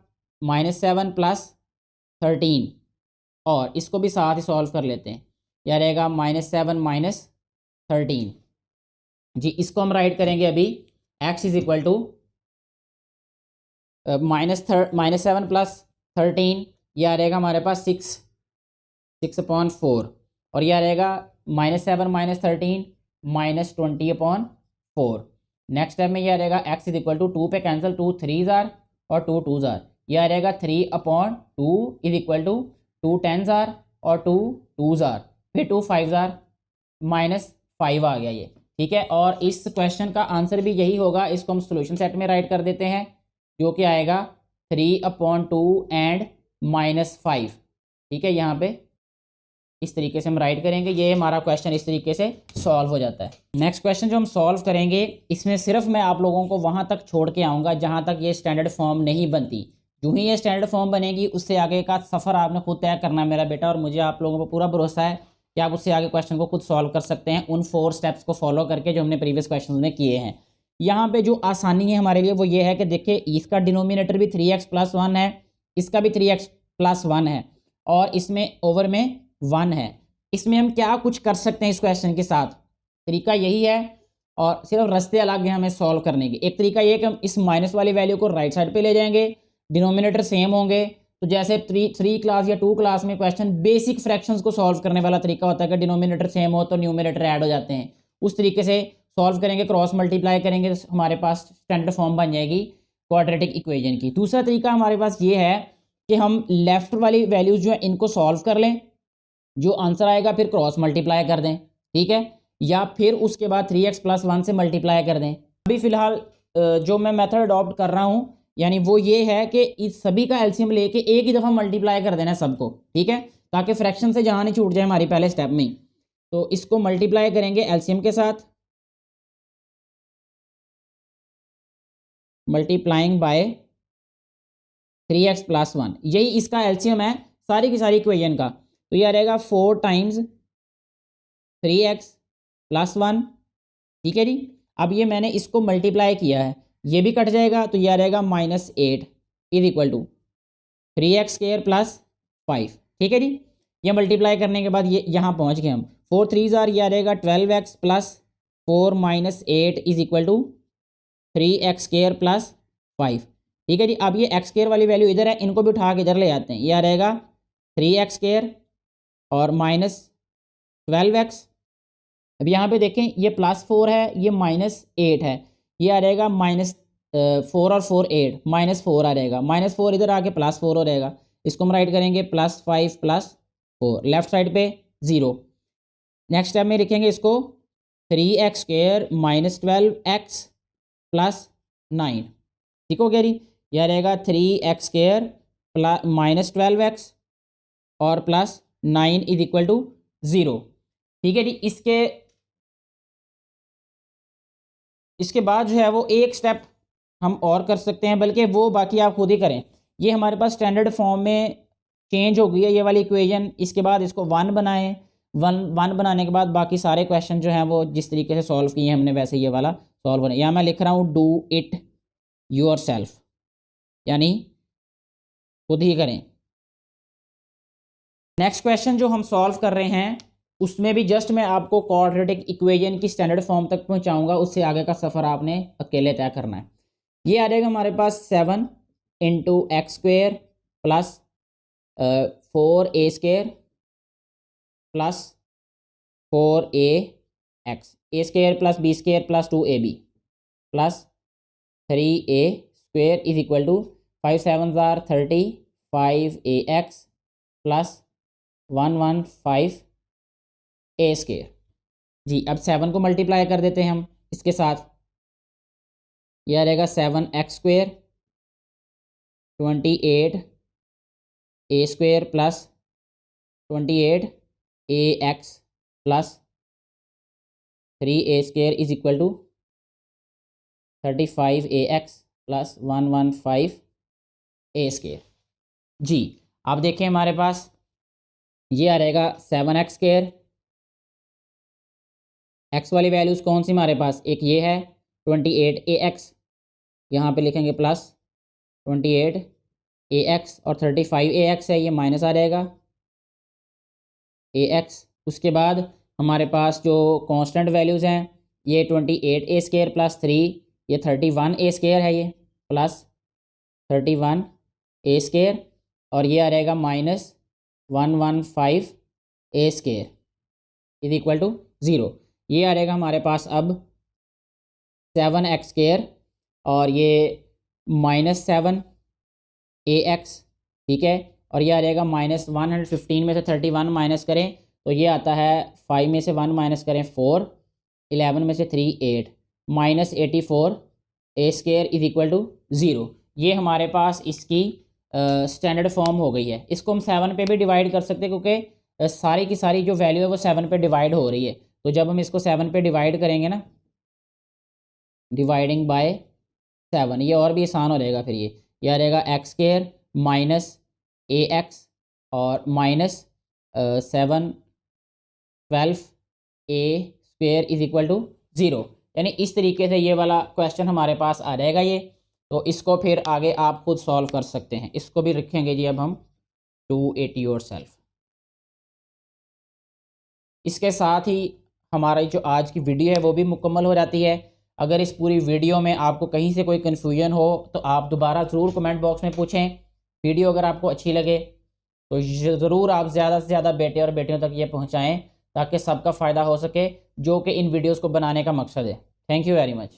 -7 प्लस 13 और इसको भी साथ ही सॉल्व कर लेते हैं। यह रहेगा -7 माइनस 13 जी। इसको हम राइट करेंगे अभी x is equal to -7 plus 13 यह आ रहेगा हमारे पास 6/4 और यह रहेगा -7 माइनस 13 -20/4। नेक्स्ट स्टेप में यह रहेगा x इज इक्वल टू 2 पे कैंसिल 2 3 ज़ार और 2 2 ज़ार। यह रहेगा 3/2 इज इक्वल टू 2 10 ज़ार और 2 2 ज़ार, फिर 2 5 ज़ार -5 आ गया ये ठीक है। और इस क्वेश्चन का आंसर भी यही होगा। इसको हम सोल्यूशन सेट में राइट कर देते हैं जो कि आएगा 3/2 एंड -5 ठीक है। यहाँ पे इस तरीके से हम राइट करेंगे, ये हमारा क्वेश्चन इस तरीके से सॉल्व हो जाता है। नेक्स्ट क्वेश्चन जो हम सॉल्व करेंगे इसमें सिर्फ मैं आप लोगों को वहाँ तक छोड़ के आऊँगा जहाँ तक ये स्टैंडर्ड फॉर्म नहीं बनती। जो ही ये स्टैंडर्ड फॉर्म बनेगी उससे आगे का सफ़र आपने खुद तय करना है मेरा बेटा, और मुझे आप लोगों पर पूरा भरोसा है कि आप उससे आगे क्वेश्चन को खुद सॉल्व कर सकते हैं उन 4 स्टेप्स को फॉलो करके जो हमने प्रीवियस क्वेश्चन में किए हैं। यहाँ पे जो आसानी है हमारे लिए वो ये है कि देखिए इसका डिनोमिनेटर भी 3x + 1 है, इसका भी 3x + 1 है और इसमें ओवर में 1 है। इसमें हम क्या कुछ कर सकते हैं इस क्वेश्चन के साथ, तरीका यही है और सिर्फ रास्ते अलग हैं हमें सॉल्व करने के। एक तरीका ये कि हम इस माइनस वाली वैल्यू को राइट साइड पे ले जाएंगे, डिनोमिनेटर सेम होंगे। तो जैसे 3 क्लास या 2 क्लास में क्वेश्चन बेसिक फ्रैक्शंस को सॉल्व करने वाला तरीका होता है कि डिनोमिनेटर सेम हो तो न्यूमिनेटर ऐड हो जाते हैं, उस तरीके से सॉल्व करेंगे, क्रॉस मल्टीप्लाई करेंगे तो हमारे पास स्टैंडर्ड फॉर्म बन जाएगी क्वाड्रेटिक इक्वेशन की। दूसरा तरीका हमारे पास ये है कि हम लेफ्ट वाली वैल्यूज जो है इनको सॉल्व कर लें, जो आंसर आएगा फिर क्रॉस मल्टीप्लाई कर दें ठीक है, या फिर उसके बाद 3x + 1 से मल्टीप्लाई कर दें। अभी फिलहाल जो मैं मेथड अडॉप्ट कर रहा हूँ यानी वो ये है कि इस सभी का एलसीएम लेके एक ही दफ़ा मल्टीप्लाई कर देना है सबको ठीक है, ताकि फ्रैक्शन से जहाँ नहीं छूट जाए हमारी पहले स्टेप में। तो इसको मल्टीप्लाई करेंगे एलसीएम के साथ, मल्टीप्लाइंग बाय 3x + 1, यही इसका एलसीएम है सारी की सारी इक्वेशन का। तो यह रहेगा 4 टाइम्स 3x + 1 ठीक है जी। अब ये मैंने इसको मल्टीप्लाई किया है, ये भी कट जाएगा तो ये आ जाएगा -8 इज इक्वल टू 3x² + 5। ठीक है जी, ये मल्टीप्लाई करने के बाद ये यहाँ पहुँच गए हम। 4 3 ये आ जाएगा 12x + 4 - 8 is equal to 3x² + 5। ठीक है जी, अब ये x² वाली वैल्यू इधर है, इनको भी उठा के इधर ले आते हैं। ये आ रहेगा 3x² और -12x। अब यहाँ पे देखें ये +4 है, ये -8 है, ये आ रहेगा -4 और 4 8 -4 आ रहेगा। -4 इधर आके +4 हो रहेगा, इसको हम राइट करेंगे +5 + 4, लेफ्ट साइड पे 0। नेक्स्ट स्टेप में लिखेंगे इसको 3x² - 12x + 9। ठीक हो गया जी, यह रहेगा 3x² - 12x और +9 इज इक्वल टू 0। ठीक है जी, इसके बाद जो है वो एक स्टेप हम और कर सकते हैं, बल्कि वो बाकी आप खुद ही करें। ये हमारे पास स्टैंडर्ड फॉर्म में चेंज हो गई है ये वाली इक्वेशन। इसके बाद इसको 1 बनाएं, 1 बनाने के बाद बाकी सारे क्वेश्चन जो हैं वो जिस तरीके से सॉल्व किए हैं हमने वैसे ये वाला सॉल्व करें। यहाँ मैं लिख रहा हूँ डू इट योरसेल्फ, यानी खुद ही करें। नेक्स्ट क्वेश्चन जो हम सॉल्व कर रहे हैं उसमें भी जस्ट मैं आपको क्वाड्रेटिक इक्वेशन की स्टैंडर्ड फॉर्म तक पहुंचाऊंगा, उससे आगे का सफ़र आपने अकेले तय करना है। ये आ जाएगा हमारे पास 7 × x² + 4a² + 4ax, a² + b² + 2ab + 3a² is equal to 5 7 30, 5ax + 115 a² जी। अब 7 को मल्टीप्लाई कर देते हैं हम इसके साथ। यह आ रहेगा 7x² 28 a² + 28ax + 3a² is equal to 35ax + 115 a² जी। आप देखें हमारे पास ये आ रहेगा 7x², x वाली वैल्यूज़ कौन सी हमारे पास, एक ये है 28ax, यहाँ पे लिखेंगे +28ax और 35ax है, ये माइनस आ रहेगा ax। उसके बाद हमारे पास जो कांस्टेंट वैल्यूज़ हैं ये 28a² + 3, ये 31a² है, ये +31a² और ये आ रहेगा -115a² इज इक्वल टू 0। ये आ रहेगा हमारे पास अब 7x² और ये -7ax। ठीक है, और ये आ रहेगा -115 में से 31 माइनस करें तो ये आता है 5 में से 1 माइनस करें 4, 11 में से 3 8, -84a² इज इक्वल टू 0। ये हमारे पास इसकी स्टैंडर्ड फॉर्म हो गई है। इसको हम 7 पे भी डिवाइड कर सकते हैं क्योंकि सारी की सारी जो वैल्यू है वो 7 पे डिवाइड हो रही है। तो जब हम इसको 7 पे डिवाइड करेंगे ना, डिवाइडिंग बाय 7, ये और भी आसान हो जाएगा। फिर ये आ रहेगा x² - ax और -7 12a² इज इक्वल टू 0। यानी इस तरीके से ये वाला क्वेश्चन हमारे पास आ जाएगा ये। तो इसको फिर आगे आप खुद सॉल्व कर सकते हैं। इसको भी रखेंगे जी अब हम डू इट योरसेल्फ। इसके साथ ही हमारी जो आज की वीडियो है वो भी मुकम्मल हो जाती है। अगर इस पूरी वीडियो में आपको कहीं से कोई कन्फ्यूजन हो तो आप दोबारा ज़रूर कमेंट बॉक्स में पूछें। वीडियो अगर आपको अच्छी लगे तो ज़रूर आप ज़्यादा से ज़्यादा बेटे और बेटियों तक ये पहुँचाएँ ताकि सबका फ़ायदा हो सके, जो कि इन वीडियोज़ को बनाने का मकसद है। Thank you very much.